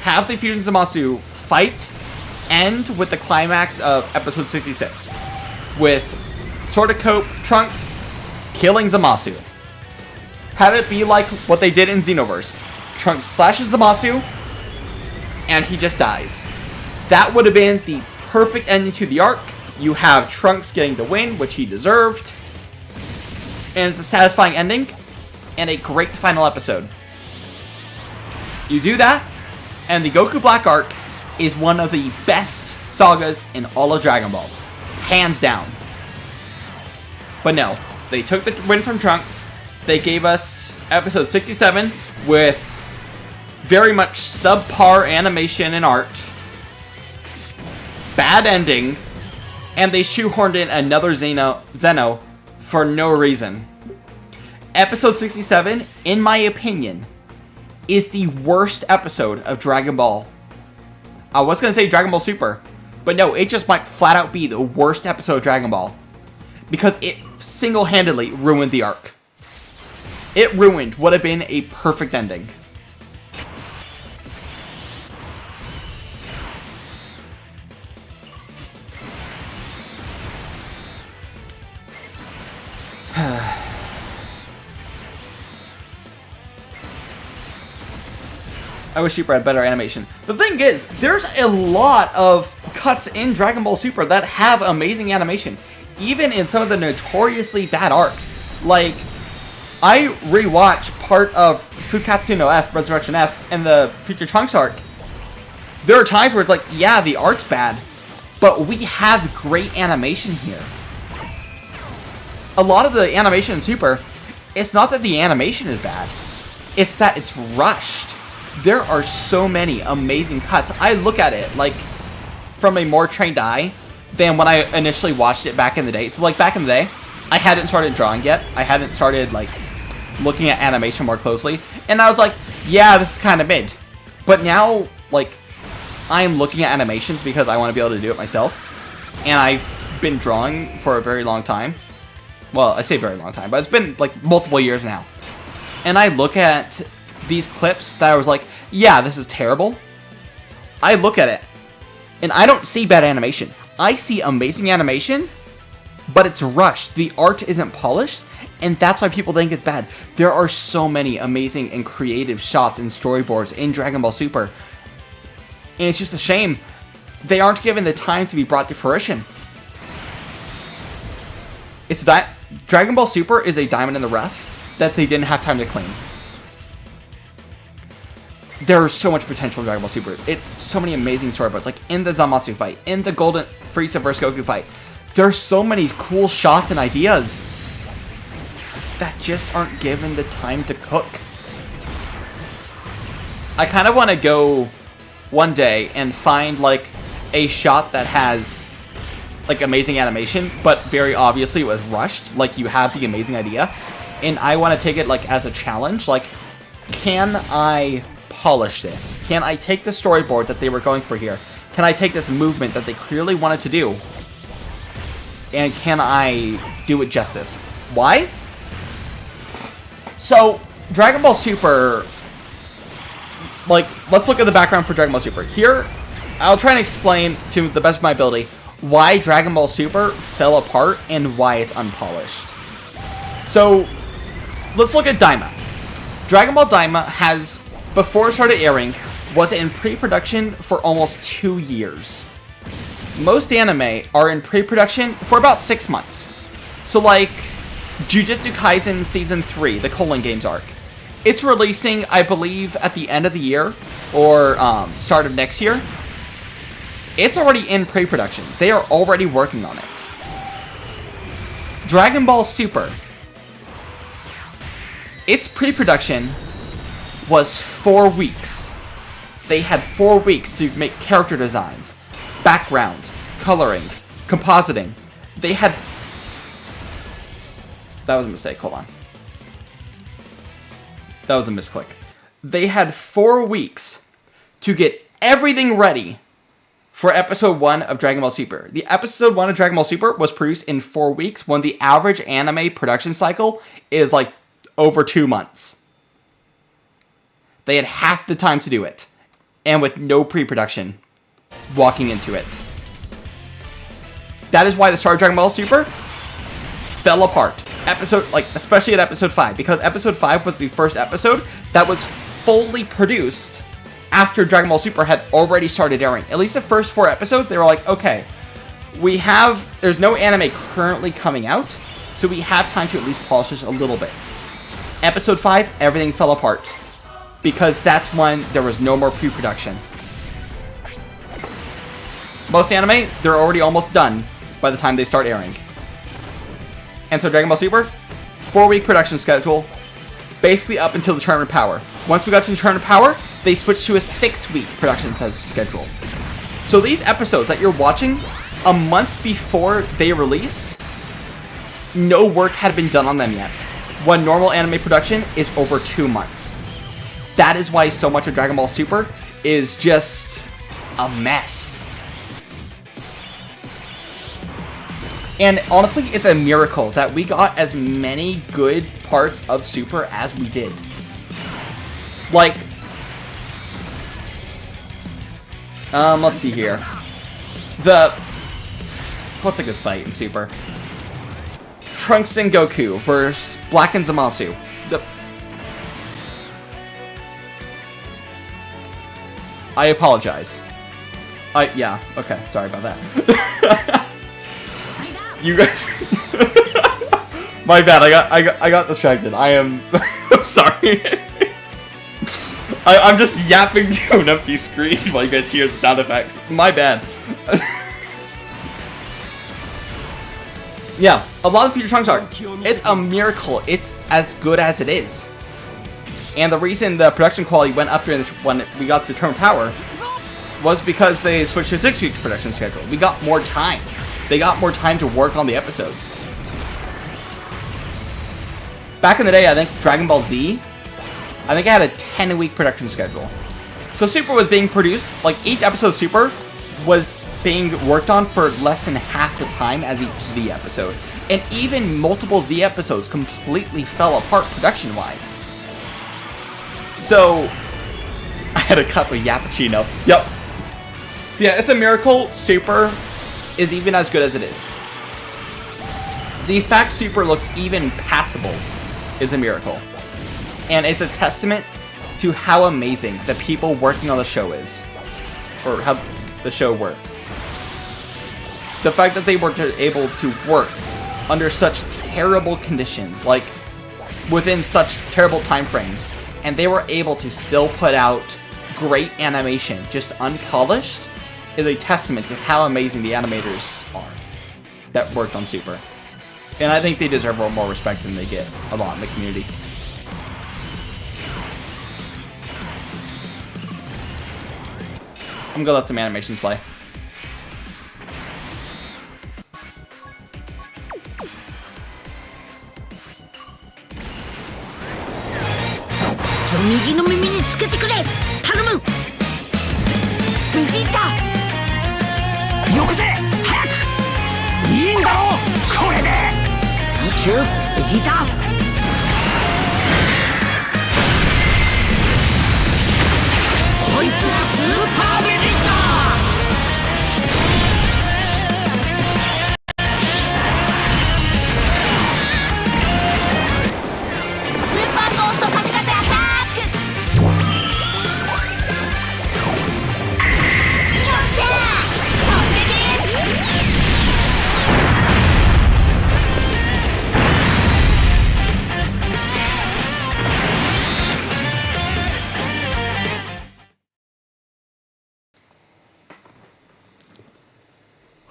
Have the Fusion Zamasu fight end with the climax of episode 66. With Sword of Cope Trunks killing Zamasu. Have it be like what they did in Xenoverse. Trunks slashes Zamasu, and he just dies. That would have been the perfect ending to the arc. You have Trunks getting the win, which he deserved. And it's a satisfying ending, and a great final episode. You do that, and the Goku Black Arc is one of the best sagas in all of Dragon Ball. Hands down. But no, they took the win from Trunks. They gave us episode 67 with very much subpar animation and art. Bad ending. And they shoehorned in another Zeno for no reason. Episode 67, in my opinion, is the worst episode of Dragon Ball. I was going to say Dragon Ball Super, but no, it just might flat out be the worst episode of Dragon Ball. Because it single-handedly ruined the arc. It ruined what had been a perfect ending. I wish Super had better animation. The thing is, there's a lot of cuts in Dragon Ball Super that have amazing animation. Even in some of the notoriously bad arcs. Like, I rewatched part of Fukatsu no F, Resurrection F, and the Future Trunks arc. There are times where it's like, yeah, the art's bad, but we have great animation here. A lot of the animation in Super, it's not that the animation is bad. It's that it's rushed. There are so many amazing cuts. I look at it, like, from a more trained eye than when I initially watched it back in the day. So, like, back in the day, I hadn't started drawing yet. I hadn't started, like, looking at animation more closely. And I was like, yeah, this is kind of mid. But now, like, I'm looking at animations because I want to be able to do it myself. And I've been drawing for a very long time. Well, I say very long time, but it's been, like, multiple years now. And I look at these clips that I was like, yeah, this is terrible. I look at it, and I don't see bad animation. I see amazing animation, but it's rushed. The art isn't polished, and that's why people think it's bad. There are so many amazing and creative shots and storyboards in Dragon Ball Super, and it's just a shame they aren't given the time to be brought to fruition. Dragon Ball Super is a diamond in the rough that they didn't have time to clean. There's so much potential in Dragon Ball Super. So many amazing storyboards, like in the Zamasu fight, in the Golden Frieza vs. Goku fight. There's so many cool shots and ideas that just aren't given the time to cook. I kind of want to go one day and find, like, a shot that has, like, amazing animation, but very obviously it was rushed. Like, you have the amazing idea, and I want to take it, like, as a challenge. Like, can I polish this? Can I take the storyboard that they were going for here? Can can I take this movement that they clearly wanted to do, and can I do it justice? Why? So, Dragon Ball Super, like, let's look at the background for Dragon Ball Super. Here, I'll try and explain to the best of my ability why Dragon Ball Super fell apart and why it's unpolished. So, let's look at Daima. Dragon Ball Daima has, before it started airing, was in pre-production for almost 2 years. Most anime are in pre-production for about 6 months. So like, Jujutsu Kaisen Season 3, the Colon Games arc. It's releasing, I believe, at the end of the year, or start of next year. It's already in pre-production. They are already working on it. Dragon Ball Super. Its pre-production was 4 weeks. They had 4 weeks to make character designs, backgrounds, coloring, compositing. They had... That was a mistake, hold on. That was a misclick. They had 4 weeks to get everything ready for episode 1 of Dragon Ball Super. The episode 1 of Dragon Ball Super was produced in 4 weeks, when the average anime production cycle is like over 2 months. They had half the time to do it, and with no pre-production walking into it. That is why the start of Dragon Ball Super fell apart. Especially at episode 5, because episode 5 was the first episode that was fully produced after Dragon Ball Super had already started airing. At least the first 4 episodes, they were like, okay, there's no anime currently coming out, so we have time to at least polish this a little bit. Episode 5, everything fell apart, because that's when there was no more pre-production. Most anime, they're already almost done by the time they start airing. And so Dragon Ball Super, 4-week production schedule, basically up until the Tournament of Power. Once we got to the Tournament of Power, they switched to a 6-week production schedule. So these episodes that you're watching, a month before they released, no work had been done on them yet. When normal anime production is over 2 months. That is why so much of Dragon Ball Super is just a mess. And honestly, it's a miracle that we got as many good parts of Super as we did. Like, let's see here. What's a good fight in Super? Trunks and Goku versus Black and Zamasu. I apologize. Yeah, okay, sorry about that. You guys... My bad, I got distracted. I'm sorry. I'm just yapping to an empty screen while you guys hear the sound effects. My bad. Yeah, a lot of Future Trunks are. It's a miracle. It's as good as it is. And the reason the production quality went up when we got to the Tournament of Power was because they switched to a 6-week production schedule. We got more time. They got more time to work on the episodes. Back in the day, I think Dragon Ball Z, I think it had a 10-week production schedule. So Super was being produced, like each episode of Super was being worked on for less than half the time as each Z episode. And even multiple Z episodes completely fell apart production-wise. So, I had a cup of Yappuccino. Yep. So yeah, it's a miracle Super is even as good as it is. The fact Super looks even passable is a miracle. And it's a testament to how amazing the people working on the show is. Or how the show worked. The fact that they were able to work under such terrible conditions, like within such terrible time frames, and they were able to still put out great animation, just unpolished, is a testament to how amazing the animators are that worked on Super. And I think they deserve more respect than they get a lot in the community. I'm gonna let some animations play. 級ベジータ。こいつはスーパーベジータ。スーパーゴースト神風アタック。よっしゃー、突撃。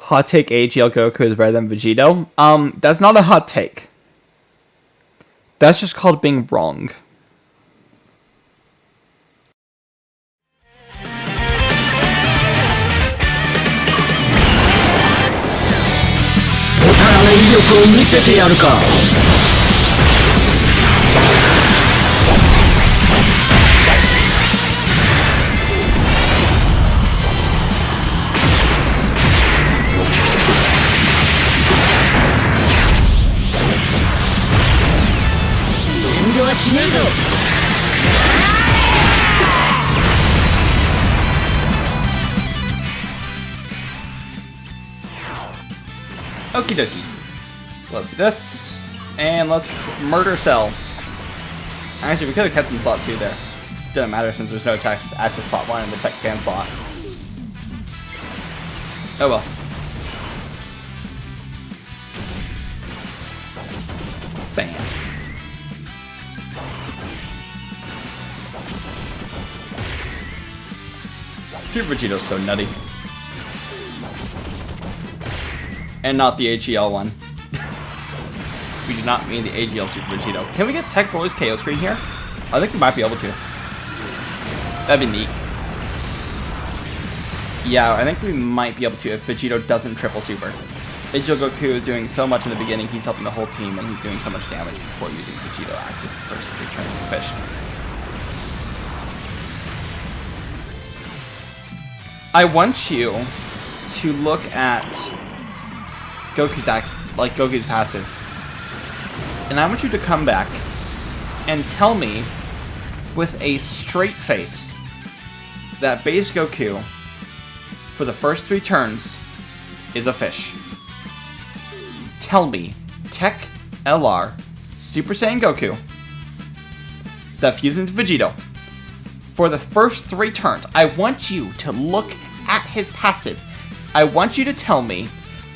Hot take, AGL Goku is better than Vegito. That's not a hot take. That's just called being wrong. Okie dokie. Let's do this. And let's murder Cell. Actually, we could have kept him slot 2 there. Didn't matter since there's no text after slot 1 in the tech can slot. Oh well. Bam. Super Vegito's so nutty. And not the AGL one. We do not mean the AGL Super Vegito. Can we get Tech Boy's KO screen here? I think we might be able to. That'd be neat. Yeah, I think we might be able to if Vegito doesn't triple super. AGL Goku is doing so much in the beginning, he's helping the whole team, and he's doing so much damage before using Vegito active first to turn into fish. I want you to look at Goku's passive. And I want you to come back and tell me with a straight face that base Goku for the first 3 turns is a fish. Tell me Tech LR Super Saiyan Goku that fuses into Vegito for the first 3 turns. I want you to look at his passive. I want you to tell me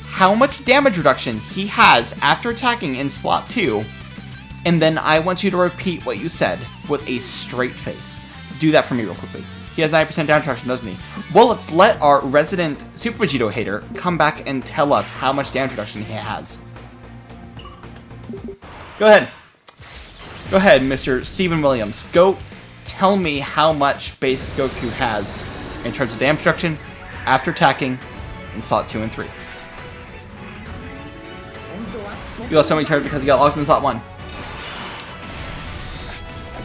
how much damage reduction he has after attacking in slot 2, and then I want you to repeat what you said with a straight face. Do that for me real quickly. He has 9% damage reduction, doesn't he? Well, let's let our resident Super Vegito hater come back and tell us how much damage reduction he has. Go ahead. Go ahead, Mr. Steven Williams. Go tell me how much base Goku has in terms of damage reduction after attacking in slot 2 and 3. You lost so many turns because you got locked in slot 1.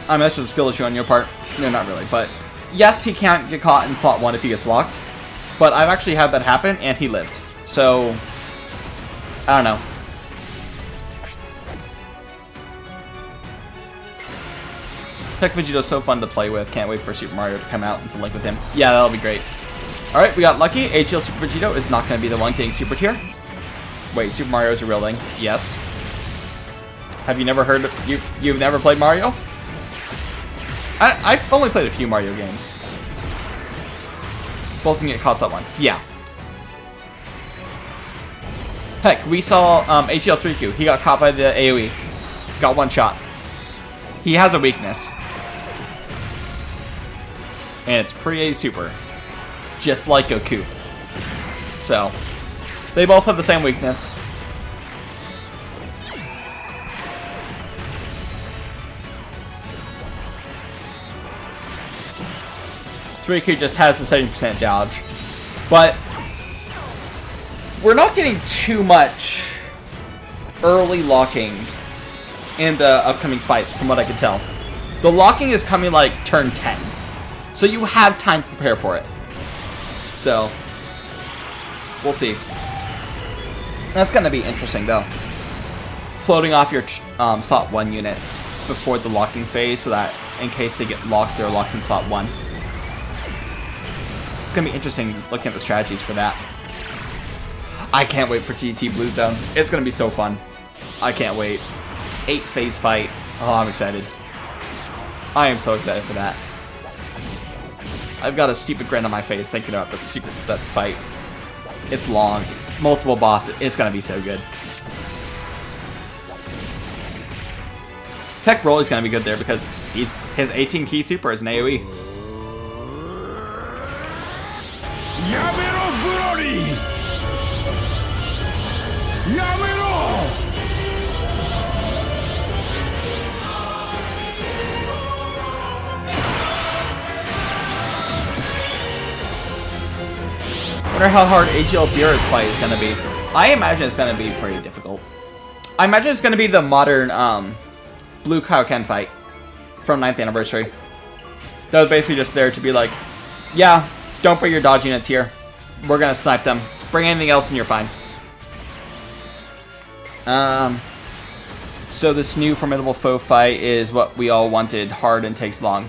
I mean, that's just a skill issue on your part. No, not really, but yes, he can't get caught in slot 1 if he gets locked. But I've actually had that happen, and he lived. So, I don't know. Tech Vegito's so fun to play with. Can't wait for Super Mario to come out and to link with him. Yeah, that'll be great. Alright, we got lucky. HL Super Vegito is not going to be the one getting super here. Wait, Super Mario is a real thing. Yes. Have you never heard of... You've never played Mario? I've only played a few Mario games. Both can get caught that one. Yeah. Heck, we saw HL3Q. He got caught by the AoE. Got one shot. He has a weakness. And it's pre-A super. Just like Goku. So, they both have the same weakness. Riku just has a 70% dodge. But we're not getting too much early locking in the upcoming fights, from what I can tell. The locking is coming like turn 10. So you have time to prepare for it. So, we'll see. That's going to be interesting, though. floating off your slot 1 units before the locking phase, so that in case they get locked, they're locked in slot 1. It's gonna be interesting looking at the strategies for that. I can't wait for GT Blue Zone. It's gonna be so fun. I can't wait. 8 phase fight. Oh, I'm excited. I am so excited for that. I've got a stupid grin on my face thinking about that fight. It's long. Multiple bosses. It's gonna be so good. Tech Broly's gonna be good there because his 18 key super is an AoE. Yamero Broly! Yamero! I wonder how hard AGL Beerus fight is gonna be. I imagine it's gonna be pretty difficult. I imagine it's gonna be the modern Blue Kaioken fight from 9th anniversary. That was basically just there to be like, yeah, don't bring your dodge units here. We're gonna snipe them. Bring anything else and you're fine. So this new Formidable Foe fight is what we all wanted. Hard and takes long.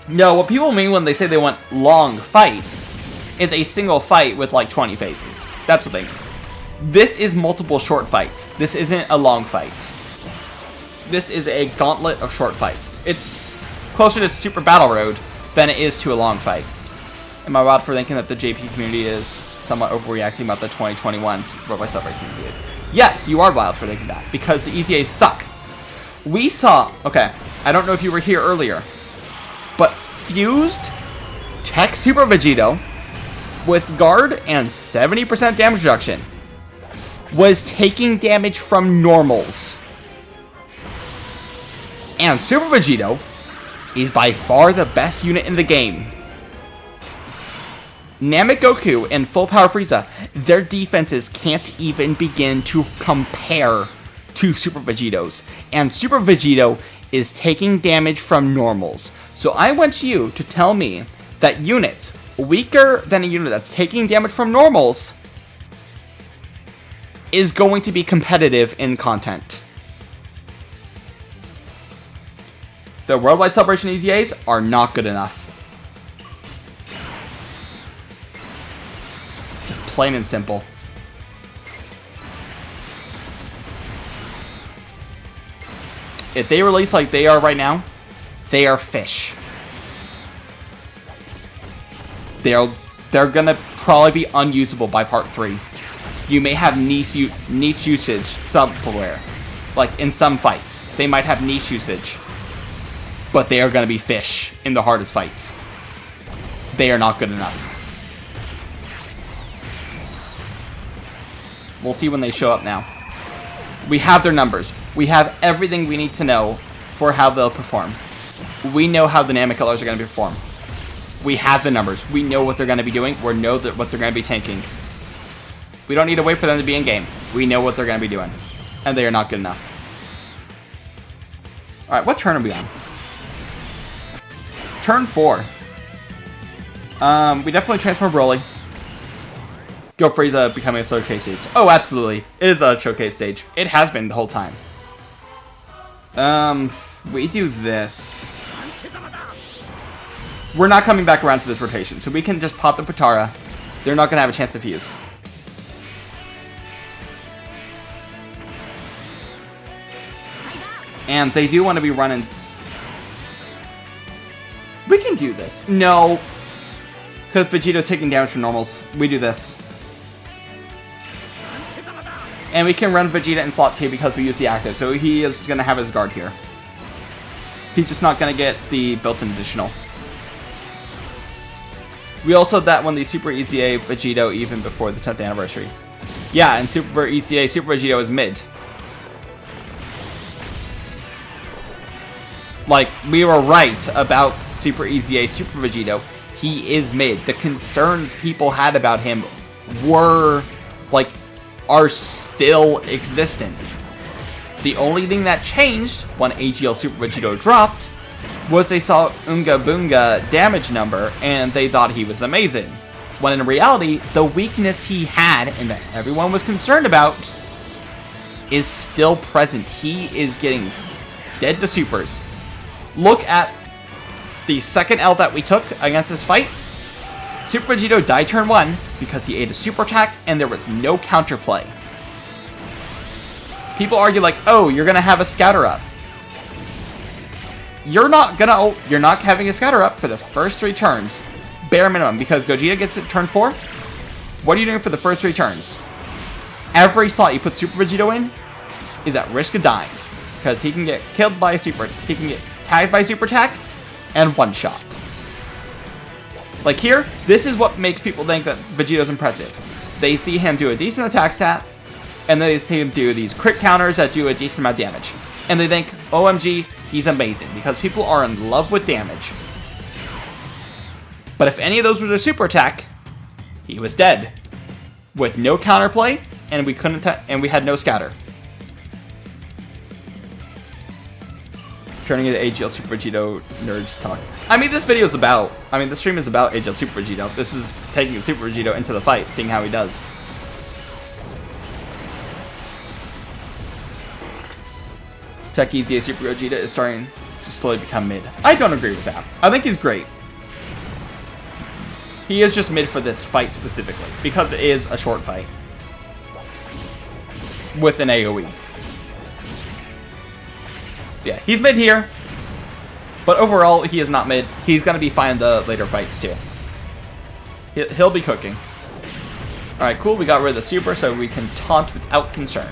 No, what people mean when they say they want long fights is a single fight with like 20 phases. That's what they mean. This is multiple short fights. This isn't a long fight. This is a gauntlet of short fights. It's closer to Super Battle Road than it is to a long fight. Am I wild for thinking that the JP community is somewhat overreacting about the 2021 World by Celebration EZAs? Yes, you are wild for thinking that, because the EZAs suck. We saw, okay, I don't know if you were here earlier, but fused Tech Super Vegito with guard and 70% damage reduction was taking damage from normals. And Super Vegito is by far the best unit in the game. Namek Goku and Full Power Frieza, their defenses can't even begin to compare to Super Vegito's. And Super Vegito is taking damage from normals. So I want you to tell me that units weaker than a unit that's taking damage from normals is going to be competitive in content. The Worldwide Celebration EZAs are not good enough. Just plain and simple. If they release like they are right now, they are fish. They're gonna probably be unusable by part 3. You may have niche usage somewhere. Like in some fights. They might have niche usage. But they are gonna be fish in the hardest fights. They are not good enough. We'll see when they show up now. We have their numbers. We have everything we need to know for how they'll perform. We know how the Namek Killers are going to perform. We have the numbers. We know what they're going to be doing. We know what they're going to be tanking. We don't need to wait for them to be in game. We know what they're going to be doing. And they are not good enough. Alright, what turn are we on? Turn 4. We definitely transform Broly. Go Frieza becoming a showcase stage. Oh, absolutely. It is a showcase stage. It has been the whole time. We do this. We're not coming back around to this rotation, so we can just pop the Potara. They're not going to have a chance to fuse. And they do want to be running... We can do this. No. Because Vegito's taking damage from normals. We do this. And we can run Vegeta in slot 2 because we use the active. So he is going to have his guard here. He's just not going to get the built-in additional. We also had that one, the Super EZA Vegito, even before the 10th anniversary. Yeah, and Super EZA, Super Vegito is mid. Like, we were right about Super EZA, Super Vegito. He is mid. The concerns people had about him were, like, are still existent. The only thing that changed when AGL Super Vegito dropped was they saw Unga Boonga damage number and they thought he was amazing. When in reality, the weakness he had and that everyone was concerned about is still present. He is getting dead to supers. Look at the second L that we took against this fight. Super Vegito died turn 1 because he ate a super attack and there was no counterplay. People argue like, oh, you're gonna have a scatter up. You're not having a scatter up for the first 3 turns. Bare minimum, because Gogeta gets it turn 4. What are you doing for the first 3 turns? Every slot you put Super Vegito in is at risk of dying. Because he can get killed by a super, he can get tagged by a super attack, and one shot. Like here, this is what makes people think that Vegito's impressive. They see him do a decent attack stat, and then they see him do these crit counters that do a decent amount of damage. And they think, OMG, he's amazing, because people are in love with damage. But if any of those were a super attack, he was dead. With no counterplay, and we had no scatter. Turning into AGL Super Vegito nerds talk. I mean, this video is about, the stream is about AGL Super Vegito. This is taking Super Vegito into the fight, seeing how he does. Tech Easy Super Vegeta is starting to slowly become mid. I don't agree with that. I think he's great. He is just mid for this fight specifically, because it is a short fight. With an AoE. So yeah, he's mid here. But overall, he is not mid. He's going to be fine in the later fights too. He'll be cooking. Alright, cool. We got rid of the super so we can taunt without concern.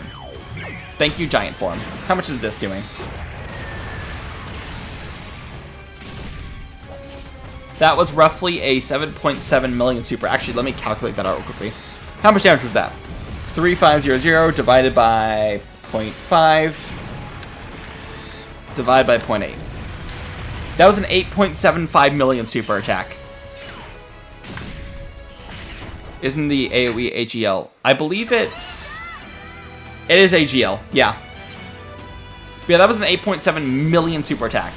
Thank you, Giant Form. How much is this doing? That was roughly a 7.7 million super. Actually, let me calculate that out real quickly. How much damage was that? 3500 divided by 0.5 divided by 0.8. That was an 8.75 million super attack. Isn't the AoE AGL? I believe it is AGL, yeah. Yeah, that was an 8.7 million super attack.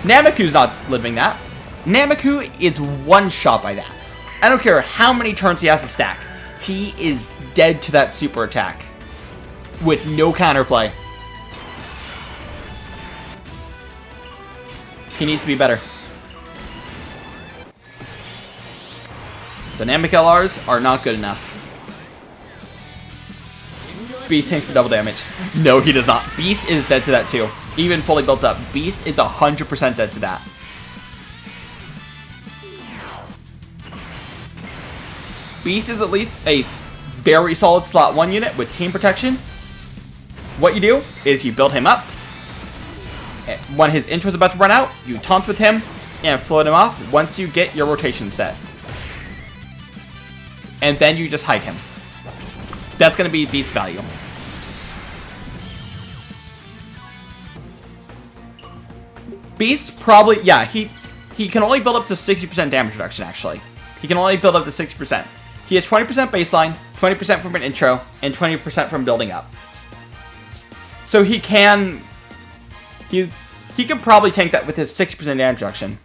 Nameku's not living that. Nameku is one shot by that. I don't care how many turns he has to stack. He is dead to that super attack. With no counterplay. He needs to be better. Dynamic LRs are not good enough. Beast tanks for double damage. No, he does not. Beast is dead to that too. Even fully built up. Beast is 100% dead to that. Beast is at least a very solid slot 1 unit with team protection. What you do is you build him up. When his intro is about to run out, you taunt with him and float him off once you get your rotation set. And then you just hide him. That's going to be Beast value. Beast probably, yeah, he can only build up to 60% damage reduction, actually. He can only build up to 60%. He has 20% baseline, 20% from an intro, and 20% from building up. So he can probably tank that with his 60% damage reduction.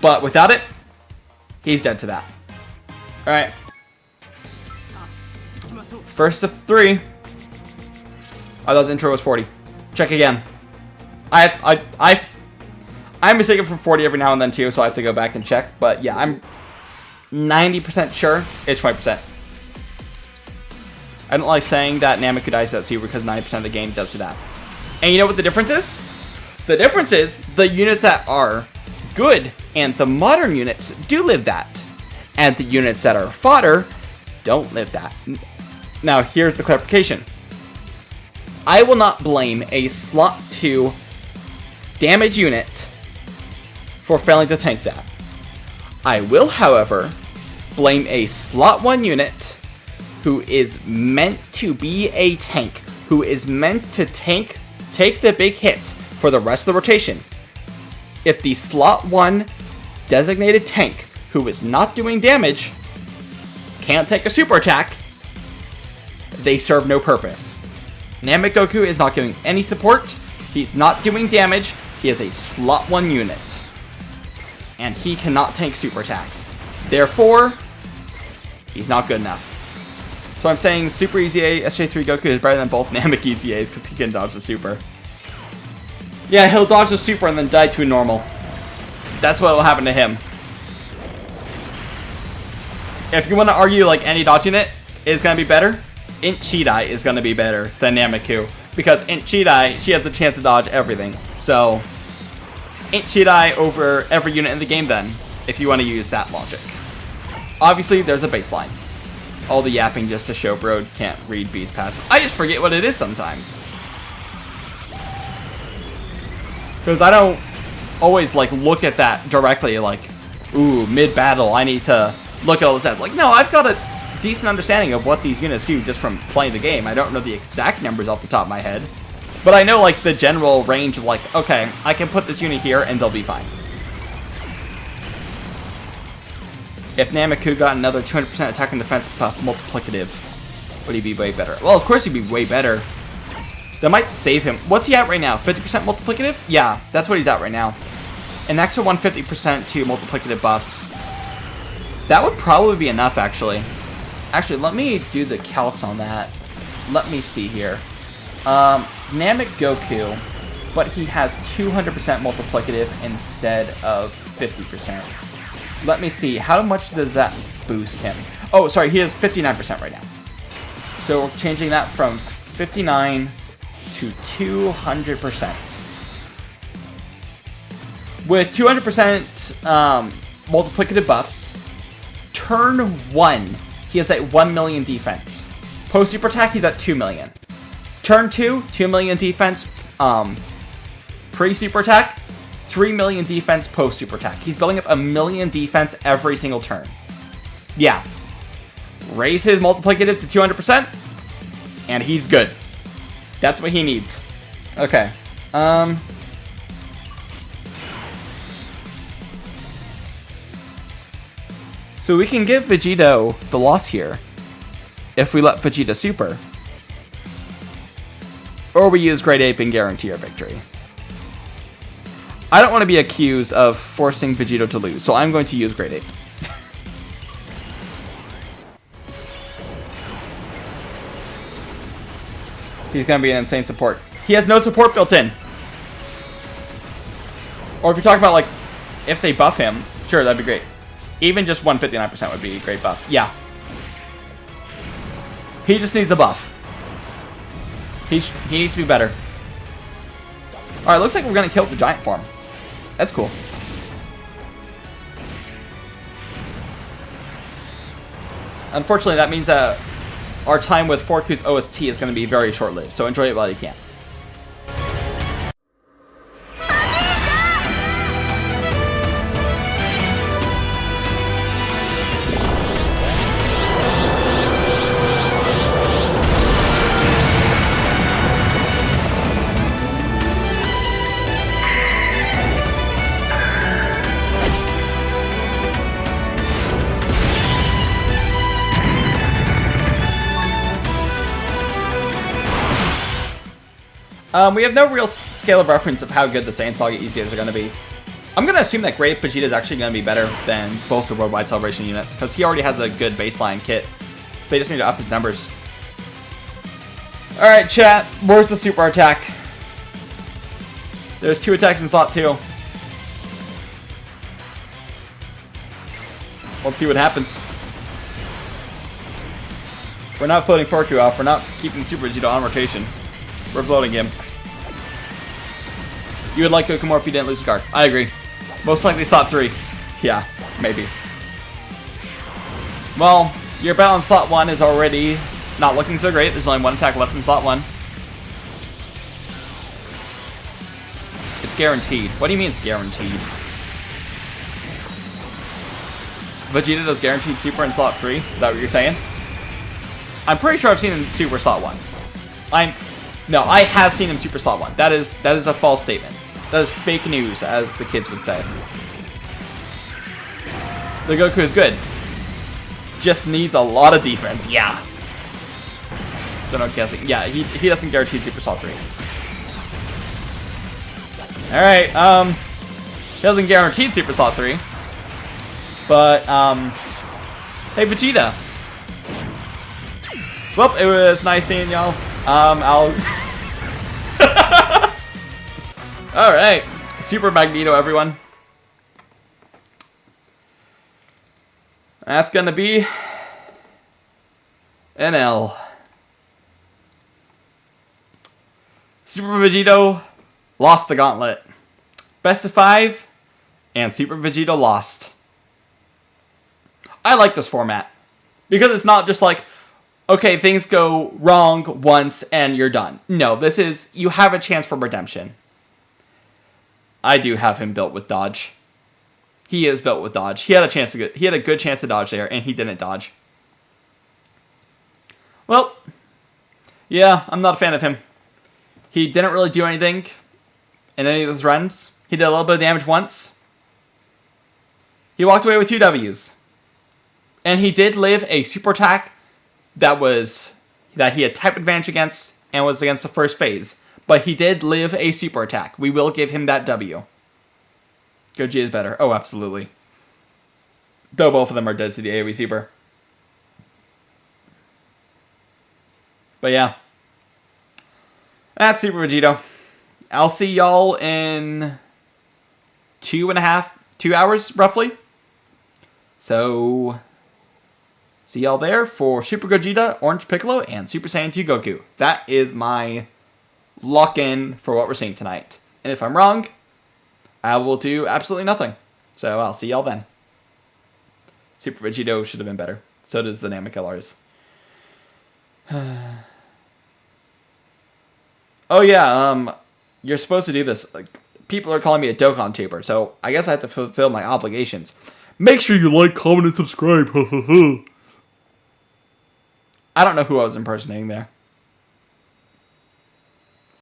But without it, he's dead to that. Alright. First of 3. I thought the intro was 40. Check again. I'm mistaken for 40 every now and then too, so I have to go back and check. But yeah, I'm 90% sure it's 20%. I don't like saying that Nameku dies to that super because 90% of the game does to that. And you know what the difference is? The difference is the units that are good and the modern units do live that. And the units that are fodder don't live that. Now, here's the clarification. I will not blame a slot 2 damage unit for failing to tank that. I will, however, blame a slot 1 unit who is meant to be a tank, who is meant to take the big hits for the rest of the rotation. If the slot 1 designated tank who is not doing damage can't take a super attack, they serve no purpose. Namek Goku is not giving any support. He's not doing damage. He is a slot 1 unit. and he cannot tank super attacks. Therefore, he's not good enough. So I'm saying Super EZA SJ3 Goku is better than both Namek EZAs because he can dodge the super. Yeah, he'll dodge the super and then die to a normal. That's what will happen to him. If you want to argue like any dodging it is going to be better, Int Chidai is going to be better than Nameku. Because Int Chidai, she has a chance to dodge everything. So, Int Chidai over every unit in the game then, if you want to use that logic. Obviously, there's a baseline. All the yapping just to show bro can't read B's passive. I just forget what it is sometimes. Because I don't always like look at that directly like, ooh, mid-battle, I need to look at all this stuff. Like, no, I've got a decent understanding of what these units do just from playing the game. I don't know the exact numbers off the top of my head. But I know like the general range of like, okay, I can put this unit here and they'll be fine. If Nameku got another 200% attack and defense buff multiplicative, would he be way better? Well, of course he'd be way better. That might save him. What's he at right now? 50% multiplicative? Yeah, that's what he's at right now. An extra 150% to multiplicative buffs. That would probably be enough, actually. Actually, let me do the calcs on that. Let me see here. Namek Goku, but he has 200% multiplicative instead of 50%. Let me see. How much does that boost him? Oh, sorry. He has 59% right now. So we're changing that from 59 to 200%. With 200% multiplicative buffs, turn 1, he has at 1 million defense. Post super attack, he's at 2 million. Turn 2, 2 million defense. Pre super attack, 3 million defense post super attack. He's building up 1 million defense every single turn. Yeah. Raise his multiplicative to 200%, and he's good. That's what he needs. Okay. So we can give Vegito the loss here if we let Vegeta super. Or we use Great Ape and guarantee our victory. I don't want to be accused of forcing Vegito to lose, so I'm going to use Great Ape. He's going to be an insane support. He has no support built in. Or if you're talking about, like, if they buff him, sure, that'd be great. Even just 159% would be a great buff. Yeah. He just needs a buff. He needs to be better. Alright, looks like we're going to kill the giant form. That's cool. Unfortunately, that means that our time with Forku's OST is going to be very short-lived, so enjoy it while you can. We have no real scale of reference of how good the Saiyan Saga EZAs are going to be. I'm going to assume that Great Vegeta is actually going to be better than both the Worldwide Celebration units, because he already has a good baseline kit. They just need to up his numbers. Alright, chat. Where's the super attack? There's 2 attacks in slot 2. Let's see what happens. We're not floating Forku off. We're not keeping Super Vegeta on rotation. We're floating him. You would like Goku more if you didn't lose a card. I agree. Most likely slot 3. Yeah, maybe. Well, your battle in slot 1 is already not looking so great. There's only 1 attack left in slot 1. It's guaranteed. What do you mean it's guaranteed? Vegeta does guaranteed super in slot 3? Is that what you're saying? I'm pretty sure I've seen him super slot 1. No, I have seen him super slot 1. That is a false statement. That is fake news, as the kids would say. The Goku is good. Just needs a lot of defense. Yeah. Don't know, guessing. Yeah, he doesn't guarantee super slot 3. Alright, he doesn't guarantee super slot 3. But, hey, Vegeta. Well, it was nice seeing y'all. I'll... Alright. Super Magneto, everyone. That's gonna be an L. Super Vegito lost the Gauntlet. Best of 5, and Super Vegito lost. I like this format. Because it's not just like, okay, things go wrong once and you're done. No, this is, you have a chance for redemption. I do have him built with dodge. He is built with dodge. He had a good chance to dodge there, and he didn't dodge. Well, yeah, I'm not a fan of him. He didn't really do anything in any of those runs. He did a little bit of damage once. He walked away with 2 Ws. And he did live a super attack that he had type advantage against and was against the first phase. But he did live a super attack. We will give him that W. Goji is better. Oh, absolutely. Though both of them are dead to the AoE super. But yeah. That's Super Vegito. I'll see y'all in 2 hours, roughly. So, see y'all there for Super Gogeta, Orange Piccolo, and Super Saiyan 2 Goku. That is my lock-in for what we're seeing tonight. And if I'm wrong, I will do absolutely nothing. So I'll see y'all then. Super Vegito should have been better. So does the Namakillars. Oh yeah, you're supposed to do this. Like, people are calling me a Dokkan tuber, so I guess I have to fulfill my obligations. Make sure you like, comment, and subscribe. I don't know who I was impersonating there.